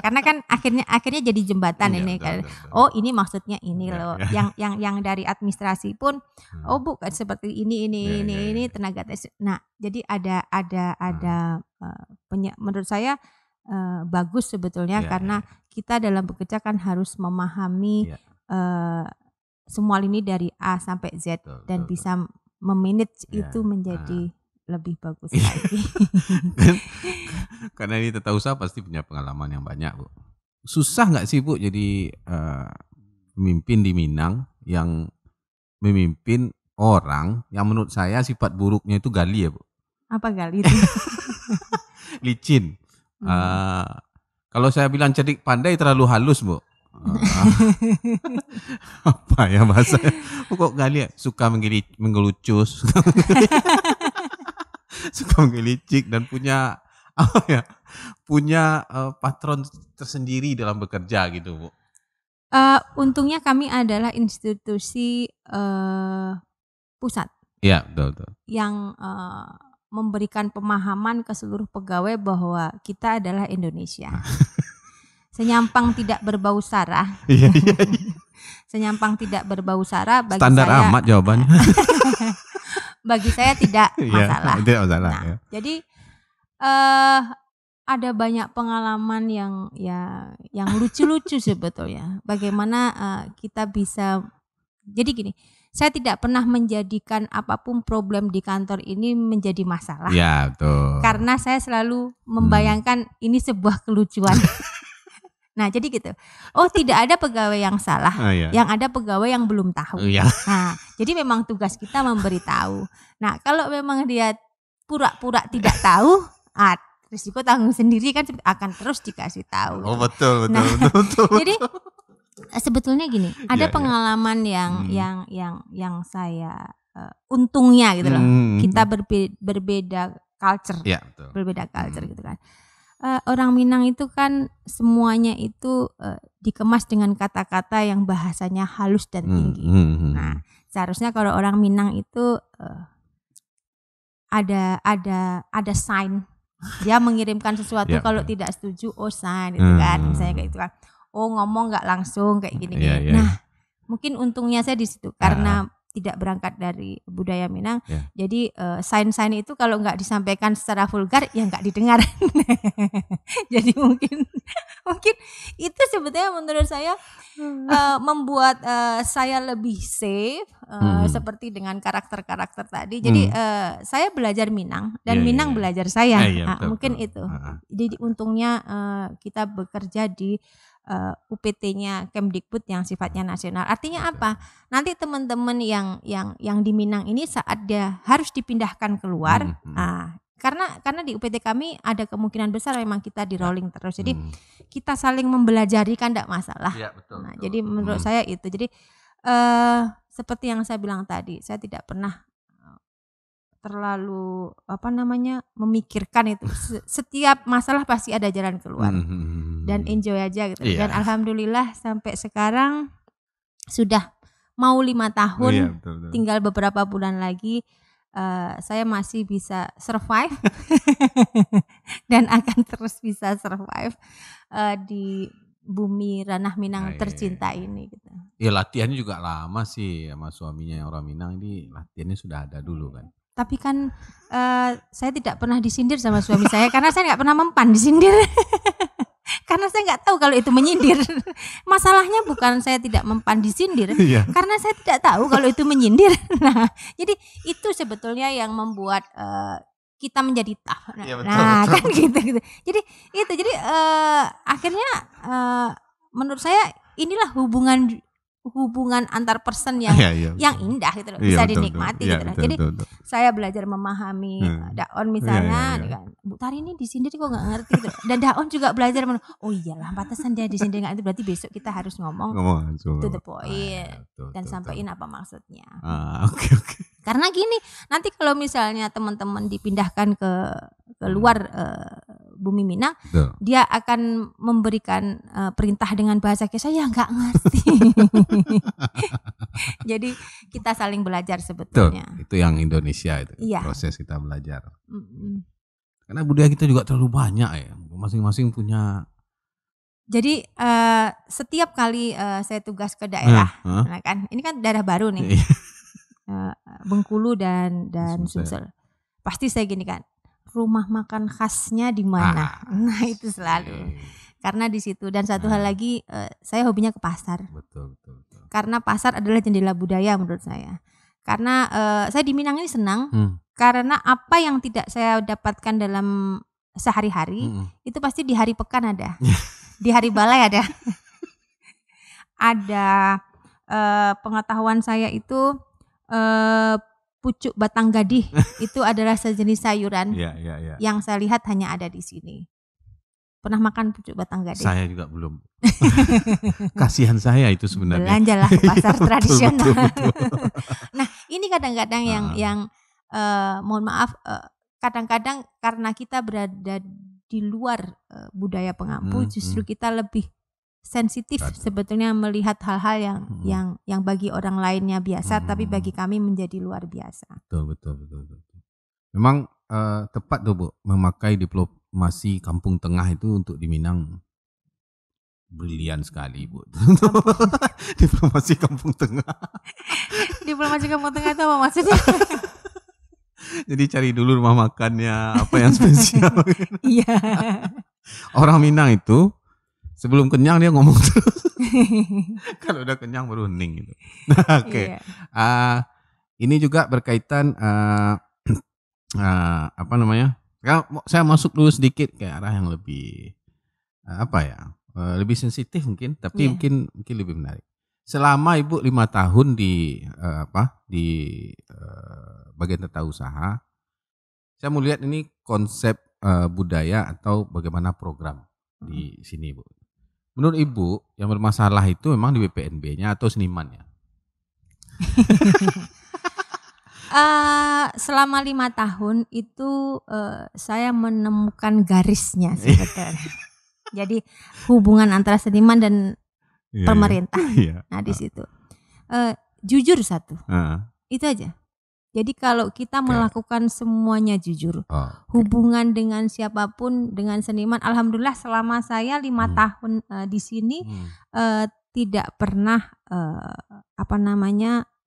B: Karena kan akhirnya jadi jembatan ini kan. Oh, ini maksudnya ini loh. Yang dari administrasi pun bukan seperti ini tenaga tes. Nah, jadi ada menurut saya bagus sebetulnya karena kita dalam bekerja kan harus memahami semua lini dari A sampai Z dan bisa memanage itu menjadi lebih bagus lagi.
A: Karena ini tata usaha pasti punya pengalaman yang banyak, Bu. Susah nggak sih, Bu, jadi pemimpin di Minang yang memimpin orang yang menurut saya sifat buruknya itu gali ya, Bu?
B: Apa gali itu?
A: Licin. Kalau saya bilang cerdik pandai terlalu halus, Bu. Apa ya bahasa? Kok gali ya? Suka menggelucus, suka menggelicik dan punya patron tersendiri dalam bekerja gitu, Bu.
B: Untungnya kami adalah institusi pusat.
A: Iya, betul. Yang
B: memberikan pemahaman ke seluruh pegawai bahwa kita adalah Indonesia. Senyampang tidak berbau sara. Senyampang tidak berbau sara bagi
A: standar
B: saya.
A: Standar amat jawabannya.
B: Bagi saya tidak masalah.
A: Tidak masalah.
B: Nah, jadi ada banyak pengalaman yang lucu-lucu sebetulnya. Bagaimana kita bisa, jadi gini, saya tidak pernah menjadikan apapun problem di kantor ini menjadi masalah.
A: Ya, betul.
B: Karena saya selalu membayangkan ini sebuah kelucuan. Nah, jadi gitu. Oh, tidak ada pegawai yang salah. Yang ada pegawai yang belum tahu. Nah, jadi memang tugas kita memberitahu. Nah, kalau memang dia pura-pura tidak tahu, risiko tanggung sendiri kan akan terus dikasih tahu.
A: Oh, betul.
B: Jadi sebetulnya gini, ada pengalaman yang saya untungnya gitu loh. Kita berbeda culture. Berbeda culture gitu kan. Orang Minang itu kan semuanya itu dikemas dengan kata-kata yang bahasanya halus dan tinggi. Nah, seharusnya kalau orang Minang itu ada sign. Dia mengirimkan sesuatu kalau tidak setuju, sign gitu kan. Misalnya kayak itu kan. Ngomong nggak langsung kayak gini. Nah, mungkin untungnya saya di situ karena tidak berangkat dari budaya Minang. Jadi sign-sign itu kalau nggak disampaikan secara vulgar ya nggak didengar. Jadi mungkin itu sebetulnya menurut saya membuat saya lebih safe seperti dengan karakter-karakter tadi. Jadi saya belajar Minang dan Minang belajar saya. Mungkin itu. Jadi untungnya kita bekerja di UPT-nya Kemdikbud yang sifatnya nasional. Artinya apa? Nanti teman-teman yang di Minang ini saat dia harus dipindahkan keluar, karena di UPT kami ada kemungkinan besar memang kita di rolling terus. Jadi kita saling mempelajari kan tidak masalah. Betul. Jadi menurut saya itu. Jadi seperti yang saya bilang tadi, saya tidak pernah terlalu memikirkan itu. Setiap masalah pasti ada jalan keluar dan enjoy aja gitu. Dan alhamdulillah sampai sekarang sudah mau 5 tahun, betul. Tinggal beberapa bulan lagi saya masih bisa survive dan akan terus bisa survive di bumi ranah Minang tercinta ini gitu.
A: Ya latihannya juga lama sih sama suaminya yang orang Minang, ini latihannya sudah ada dulu kan.
B: Tapi kan saya tidak pernah disindir sama suami saya karena saya nggak pernah mempan disindir. Karena saya nggak tahu kalau itu menyindir. Masalahnya bukan saya tidak mempan disindir, karena saya tidak tahu kalau itu menyindir. Nah, jadi itu sebetulnya yang membuat kita menjadi tough. Nah, betul. Kan gitu. Jadi itu, akhirnya menurut saya inilah hubungan antar person yang indah gitu loh, bisa dinikmati gitu loh. Jadi saya belajar memahami Daon misalnya, Bu Tari ini disindir kok nggak ngerti gitu. Dan Daon juga belajar oh iyalah pantesan dia disindir nggak itu, berarti besok kita harus ngomong to the point dan sampaikan apa maksudnya.
A: Oke.
B: Karena gini, nanti kalau misalnya teman-teman dipindahkan ke luar bumi Minang, dia akan memberikan perintah dengan bahasa saya nggak ngerti. Jadi kita saling belajar sebetulnya.
A: Itu yang Indonesia itu, proses kita belajar. Karena budaya kita juga terlalu banyak ya, masing-masing punya.
B: Jadi setiap kali saya tugas ke daerah, nah kan, ini kan daerah baru nih. Bengkulu dan Sumsel. Pasti saya gini kan, rumah makan khasnya di mana? Nah itu selalu. Karena di situ, dan satu hal lagi, saya hobinya ke pasar.
A: Betul.
B: Karena pasar adalah jendela budaya menurut saya. Karena saya di Minang ini senang karena apa yang tidak saya dapatkan dalam sehari-hari itu pasti di hari pekan ada. Di hari balai ada. Ada pengetahuan saya itu pucuk batang gadih itu adalah sejenis sayuran yang saya lihat hanya ada di sini. Pernah makan pucuk batang gadih?
A: Saya juga belum. Kasihan saya itu sebenarnya.
B: Belanjalah ke pasar tradisional. Betul. Nah ini kadang-kadang yang mohon maaf, kadang-kadang karena kita berada di luar budaya pengampu, justru kita lebih sensitif sebetulnya melihat hal-hal yang bagi orang lainnya biasa, tapi bagi kami menjadi luar biasa.
A: Betul. Memang tepat tuh Bu, memakai diplomasi kampung tengah itu untuk di Minang. Brilian sekali Bu. Diplomasi kampung tengah.
B: Diplomasi kampung tengah itu apa maksudnya?
A: Jadi cari dulu rumah makannya apa yang spesial.
B: Iya.
A: Orang Minang itu sebelum kenyang dia ngomong terus. Kalau udah kenyang baru hening gitu. Oke. Ini juga berkaitan apa namanya? Saya masuk dulu sedikit ke arah yang lebih lebih sensitif mungkin, tapi mungkin lebih menarik. Selama Ibu 5 tahun di bagian tata usaha, saya mau lihat ini konsep budaya atau bagaimana program di sini Bu. Menurut Ibu yang bermasalah itu memang di BPNB-nya atau senimannya?
B: Selama 5 tahun itu saya menemukan garisnya sebetulnya. Jadi hubungan antara seniman dan pemerintah. Nah di situ jujur satu, itu aja. Jadi kalau kita melakukan semuanya jujur, hubungan dengan siapapun, dengan seniman, alhamdulillah selama saya 5 tahun di sini tidak pernah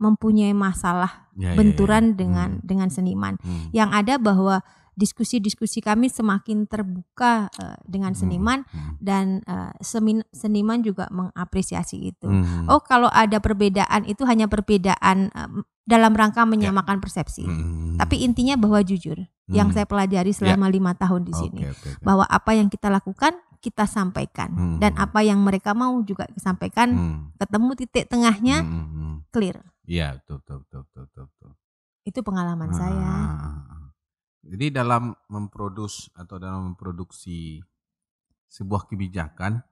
B: mempunyai masalah benturan dengan seniman. Yang ada bahwa diskusi-diskusi kami semakin terbuka dengan seniman dan seniman juga mengapresiasi itu. Oh kalau ada perbedaan itu hanya perbedaan dalam rangka menyamakan persepsi. Tapi intinya bahwa jujur yang saya pelajari selama 5 tahun di sini. Bahwa apa yang kita lakukan kita sampaikan dan apa yang mereka mau juga disampaikan, ketemu titik tengahnya clear.
A: Iya, betul.
B: Itu pengalaman saya.
A: Jadi dalam memproduksi sebuah kebijakan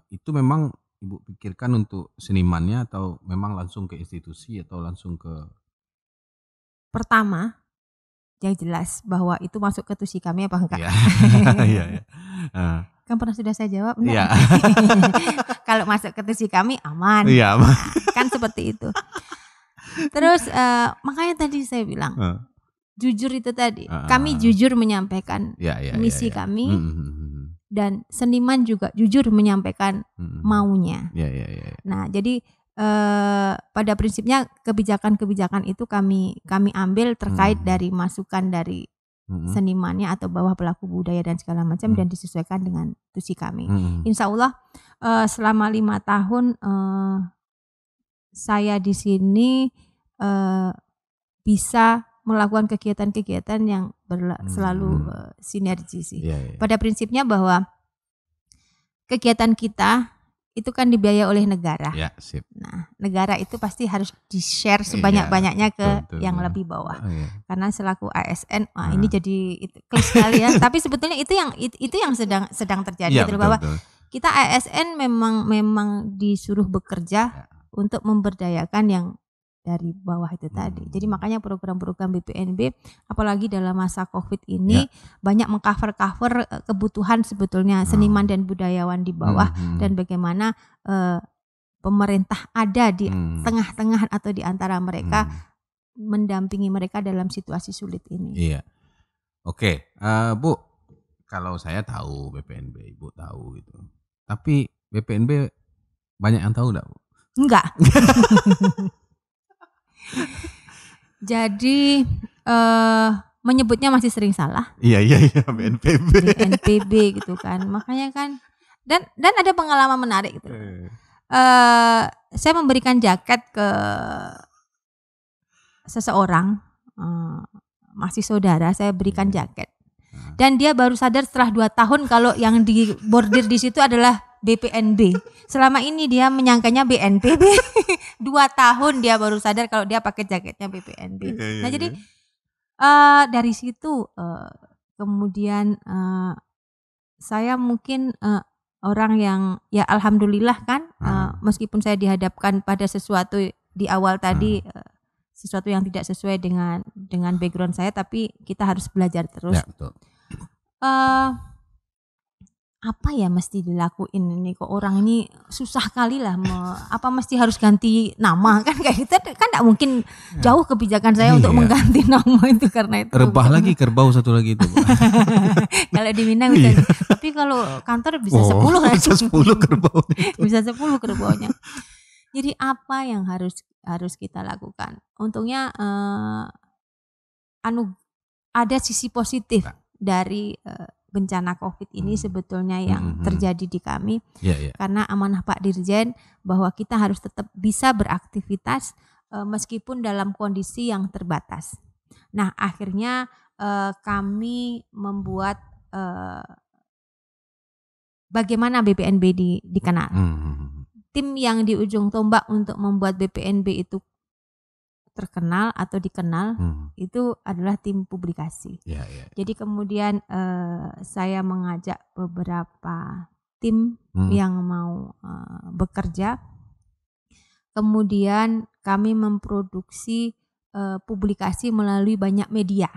A: itu memang Ibu pikirkan untuk senimannya atau memang langsung ke institusi atau langsung ke?
B: Pertama, yang jelas bahwa itu masuk ke tusi kami apa enggak?
A: Iya.
B: Kan pernah sudah saya jawab enggak? Kalau masuk ke tusi kami aman.
A: Iya, aman.
B: Kan seperti itu. Terus makanya tadi saya bilang jujur itu tadi. Kami jujur menyampaikan misi kami. dan seniman juga jujur menyampaikan maunya. Nah, jadi pada prinsipnya kebijakan-kebijakan itu kami ambil terkait dari masukan dari senimannya atau bawah pelaku budaya dan segala macam dan disesuaikan dengan tusi kami. Insya Allah selama 5 tahun saya di sini bisa melakukan kegiatan-kegiatan yang selalu sinergi sih. Pada prinsipnya bahwa kegiatan kita itu kan dibiayai oleh negara. Nah, negara itu pasti harus di-share sebanyak-banyaknya ke yang lebih bawah. Karena selaku ASN, ini jadi klis sekali ya. Tapi sebetulnya itu yang sedang terjadi gitu, bahwa kita ASN memang disuruh bekerja untuk memberdayakan yang dari bawah itu tadi. Jadi makanya program-program BPNB apalagi dalam masa Covid ini banyak mengcover kebutuhan sebetulnya seniman dan budayawan di bawah dan bagaimana pemerintah ada di tengah-tengah atau di antara mereka mendampingi mereka dalam situasi sulit ini.
A: Iya. Oke, Bu, kalau saya tahu BPNB, Ibu tahu gitu. Tapi BPNB banyak yang tahu enggak, Bu?
B: Enggak. Jadi menyebutnya masih sering salah.
A: Iya BNPB
B: gitu kan. Makanya kan dan ada pengalaman menarik gitu. Saya memberikan jaket ke seseorang, masih saudara, saya berikan jaket. Dan dia baru sadar setelah 2 tahun kalau yang di bordir di situ adalah BPNB. Selama ini dia menyangkanya BNPB. 2 tahun dia baru sadar kalau dia pakai jaketnya BPNB. Nah jadi dari situ kemudian saya mungkin orang yang ya alhamdulillah kan meskipun saya dihadapkan pada sesuatu di awal tadi sesuatu yang tidak sesuai dengan background saya, tapi kita harus belajar terus. Ya, betul. Apa ya mesti dilakuin ini, kok orang ini susah kali lah apa mesti harus ganti nama kan, kayak gitu kan enggak mungkin jauh kebijakan saya untuk mengganti nama itu karena itu.
A: Rebah lagi kerbau satu lagi itu.
B: Kalau di Minang bisa. Tapi kalau kantor bisa 10 kan.
A: Bisa 10 kerbau.
B: Bisa 10 kerbaunya. Jadi apa yang harus kita lakukan? Untungnya ada sisi positif dari bencana Covid ini sebetulnya yang terjadi di kami, karena amanah Pak Dirjen bahwa kita harus tetap bisa beraktivitas meskipun dalam kondisi yang terbatas. Nah akhirnya kami membuat bagaimana BPNB dikenal. Tim yang di ujung tombak untuk membuat BPNB itu terkenal atau dikenal itu adalah tim publikasi. Jadi kemudian saya mengajak beberapa tim yang mau bekerja. Kemudian kami memproduksi publikasi melalui banyak media.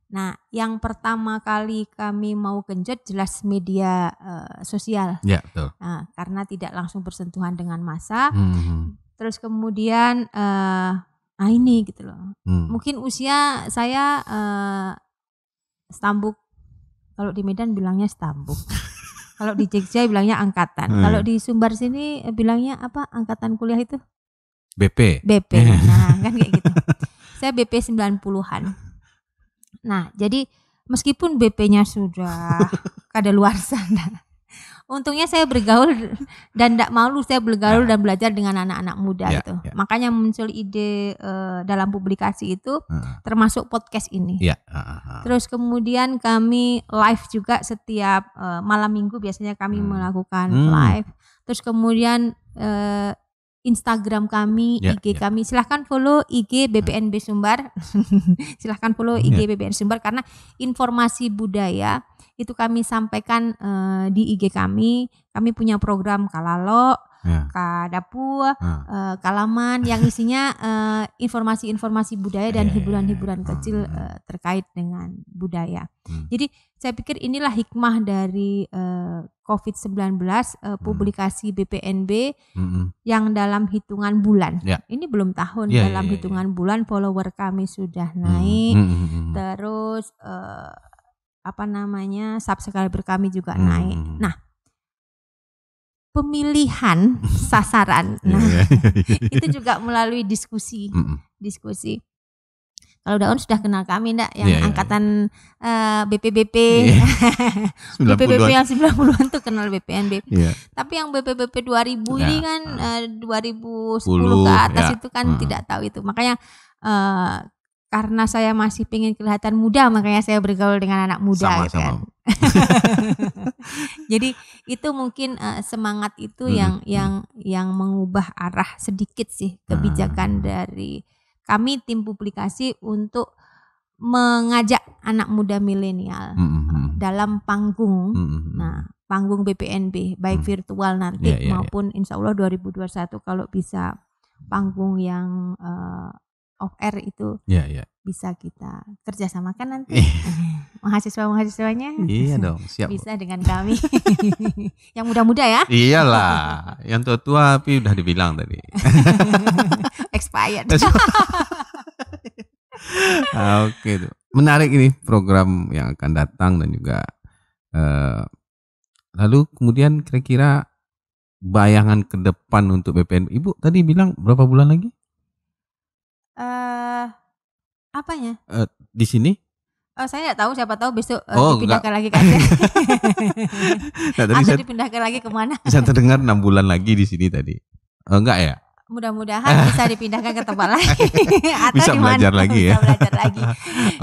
B: Nah, yang pertama kali kami mau genjot jelas media sosial. Ya, betul. Nah, karena tidak langsung bersentuhan dengan massa. Terus kemudian ini gitu loh. Mungkin usia saya stambuk. Kalau di Medan bilangnya stambuk. Kalau di Jogja bilangnya angkatan. Kalau di Sumbar sini bilangnya apa? Angkatan kuliah itu?
A: BP.
B: Nah, kan kayak gitu. Saya BP 90-an. Nah, jadi meskipun BP-nya sudah kadaluarsa, untungnya saya bergaul dan tidak malu, saya bergaul dan belajar dengan anak-anak muda itu. Makanya muncul ide dalam publikasi itu, termasuk podcast ini. Terus kemudian kami live juga setiap malam minggu biasanya kami melakukan live. Terus kemudian Instagram kami, IG kami, silahkan follow IG BPNB Sumbar, silahkan follow IG BPNB Sumbar karena informasi budaya itu kami sampaikan di IG kami. Kami punya program Kalalo, Kadapu, Kalaman yang isinya informasi-informasi budaya dan hiburan-hiburan kecil terkait dengan budaya. Jadi saya pikir inilah hikmah dari COVID-19, publikasi BPNB yang dalam hitungan bulan. Ini belum tahun, dalam hitungan bulan follower kami sudah naik. Terus subscriber kami juga naik. Nah, pemilihan sasaran, itu juga melalui diskusi. Kalau Daun sudah kenal kami enggak, yang angkatan BPBP, BPBP yang 90-an tuh kenal BPNB. Tapi yang BPBP 2000 ini kan 2010 ke atas itu kan tidak tahu itu. Makanya karena saya masih pengen kelihatan muda, makanya saya bergaul dengan anak muda. Gitu kan. Jadi itu mungkin semangat itu yang mengubah arah sedikit sih kebijakan dari kami tim publikasi untuk mengajak anak muda milenial dalam panggung, panggung BPNB baik virtual nanti maupun insya Allah 2021 kalau bisa panggung yang off air itu bisa kita kerjasamakan nanti mahasiswanya.
A: Iya dong, siap.
B: Bisa dengan kami yang muda-muda ya.
A: Iyalah, yang tua-tua tapi udah dibilang tadi.
B: Expired.
A: Oke tuh. Menarik ini program yang akan datang dan juga lalu kemudian kira-kira bayangan ke depan untuk BPN. Ibu tadi bilang berapa bulan lagi?
B: Apanya?
A: Di sini?
B: Saya nggak tahu, siapa tahu besok dipindahkan lagi ke Aceh. Atau dipindahkan lagi kemana?
A: Bisa terdengar 6 bulan lagi di sini tadi. Enggak ya?
B: Mudah-mudahan bisa dipindahkan ke tempat lain. Atau
A: bisa belajar lagi ya.
B: Bisa belajar lagi.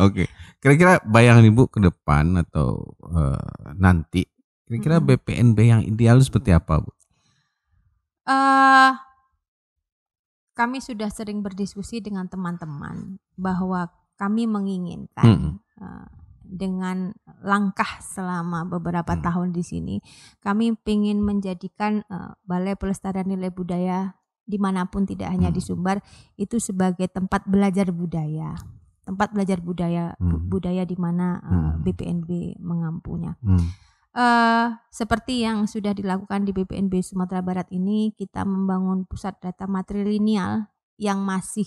A: Oke. Kira-kira bayangan Ibu ke depan atau nanti, kira-kira BPNB yang ideal seperti apa, Bu?
B: Kami sudah sering berdiskusi dengan teman-teman bahwa kami menginginkan dengan langkah selama beberapa tahun di sini, kami ingin menjadikan Balai Pelestarian Nilai Budaya dimanapun, tidak hanya di Sumbar, itu sebagai tempat belajar budaya, budaya di mana BPNB mengampunya. Seperti yang sudah dilakukan di BPNB Sumatera Barat ini, kita membangun pusat data matrilineal yang masih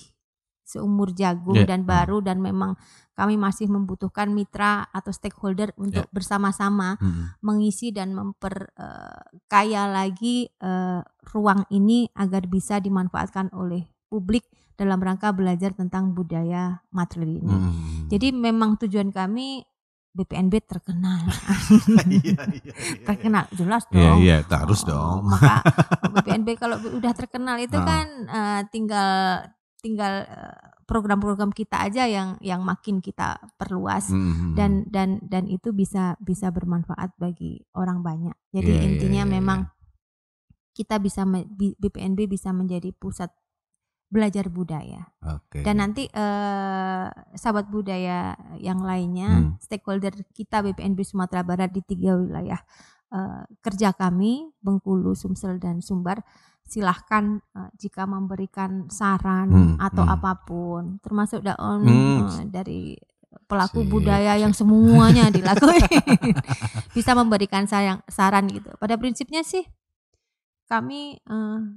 B: seumur jagung dan baru, dan memang kami masih membutuhkan mitra atau stakeholder untuk bersama-sama mengisi dan memperkaya lagi ruang ini agar bisa dimanfaatkan oleh publik dalam rangka belajar tentang budaya matrilineal. Jadi memang tujuan kami BPNB terkenal. Terkenal jelas dong.
A: Iya, harus dong.
B: Maka BPNB kalau udah terkenal itu kan tinggal program-program kita aja yang makin kita perluas dan itu bisa bermanfaat bagi orang banyak. Jadi intinya memang kita bisa BPNB bisa menjadi pusat belajar budaya. Dan nanti sahabat budaya yang lainnya, stakeholder kita BPNB Sumatera Barat di 3 wilayah kerja kami, Bengkulu, Sumsel, dan Sumbar, silahkan jika memberikan saran atau apapun, termasuk dari pelaku budaya yang semuanya dilakukan, bisa memberikan saran gitu. Pada prinsipnya sih kami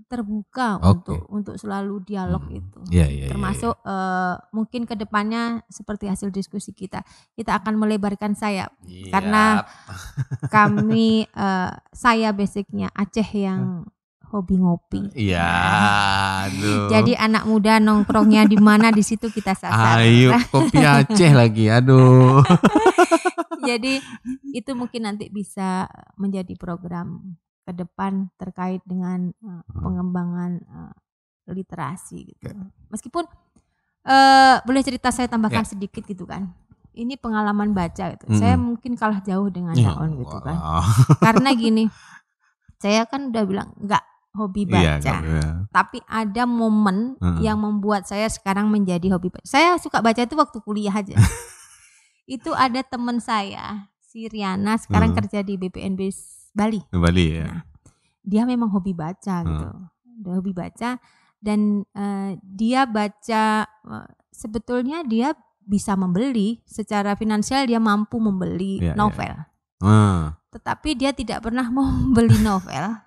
B: terbuka untuk selalu dialog itu, termasuk mungkin kedepannya seperti hasil diskusi kita akan melebarkan sayap, karena kami saya basicnya Aceh yang hobi ngopi. Jadi anak muda nongkrongnya di mana, di situ kita sasar.
A: Ayo kopi Aceh lagi, aduh.
B: Jadi itu mungkin nanti bisa menjadi program ke depan terkait dengan pengembangan literasi gitu. Meskipun boleh cerita saya tambahkan sedikit gitu kan. Ini pengalaman baca gitu. Saya mungkin kalah jauh dengan Daon gitu kan. Karena gini, saya kan udah bilang enggak hobi baca. Tapi ada momen yang membuat saya sekarang menjadi hobi baca. Saya suka baca itu waktu kuliah aja. Itu ada teman saya, si Riana, sekarang kerja di BPNB Bali.
A: Ya.
B: Nah, dia memang hobi baca gitu. Dia hobi baca dan dia baca, sebetulnya dia bisa membeli secara finansial, dia mampu membeli novel. Tetapi dia tidak pernah membeli novel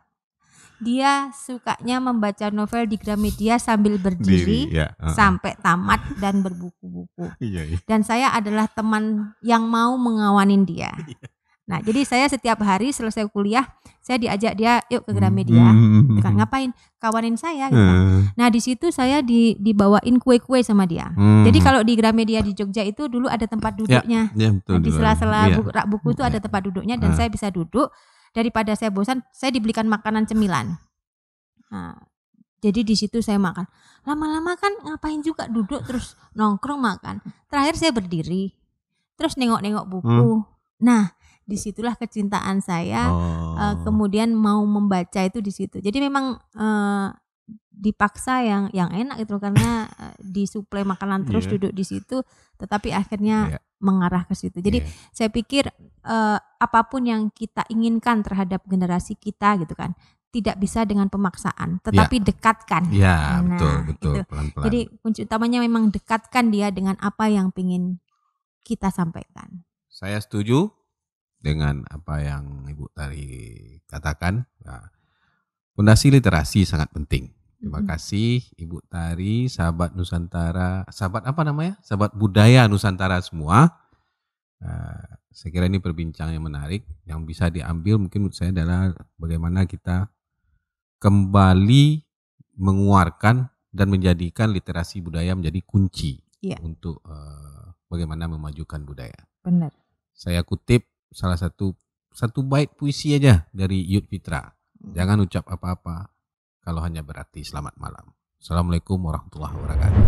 B: dia sukanya membaca novel di Gramedia sambil berdiri sampai tamat dan berbuku-buku. Dan saya adalah teman yang mau mengawanin dia. Nah, jadi saya setiap hari selesai kuliah, saya diajak dia, yuk ke Gramedia. Kan, ngapain? Kawanin saya gitu. Nah, di situ saya dibawain kue-kue sama dia. Jadi kalau di Gramedia di Jogja itu dulu ada tempat duduknya. Betul, di sela-sela rak buku itu ada tempat duduknya dan saya bisa duduk. Daripada saya bosan, saya dibelikan makanan cemilan. Nah, jadi di situ saya makan. Lama-lama kan ngapain juga duduk terus nongkrong makan. Terakhir saya berdiri, terus nengok-nengok buku. Nah, disitulah kecintaan saya. Kemudian mau membaca itu di situ. Jadi memang dipaksa yang enak itu karena disuplai makanan terus duduk di situ, tetapi akhirnya mengarah ke situ. Jadi saya pikir apapun yang kita inginkan terhadap generasi kita gitu kan, tidak bisa dengan pemaksaan, tetapi dekatkan.
A: Nah, betul. Pelan-pelan.
B: Jadi kunci utamanya memang dekatkan dia dengan apa yang ingin kita sampaikan.
A: Saya setuju dengan apa yang Ibu Tari katakan. Nah, fondasi literasi sangat penting. Terima kasih Ibu Tari, sahabat Nusantara, sahabat apa namanya? Sahabat budaya Nusantara semua. Saya kira ini perbincangan yang menarik. Yang bisa diambil mungkin menurut saya adalah bagaimana kita kembali menguarkan dan menjadikan literasi budaya menjadi kunci untuk bagaimana memajukan budaya.
B: Benar.
A: Saya kutip salah satu bait puisi aja dari Yud Fitra. Jangan ucap apa-apa kalau hanya berarti selamat malam. Assalamualaikum warahmatullahi wabarakatuh.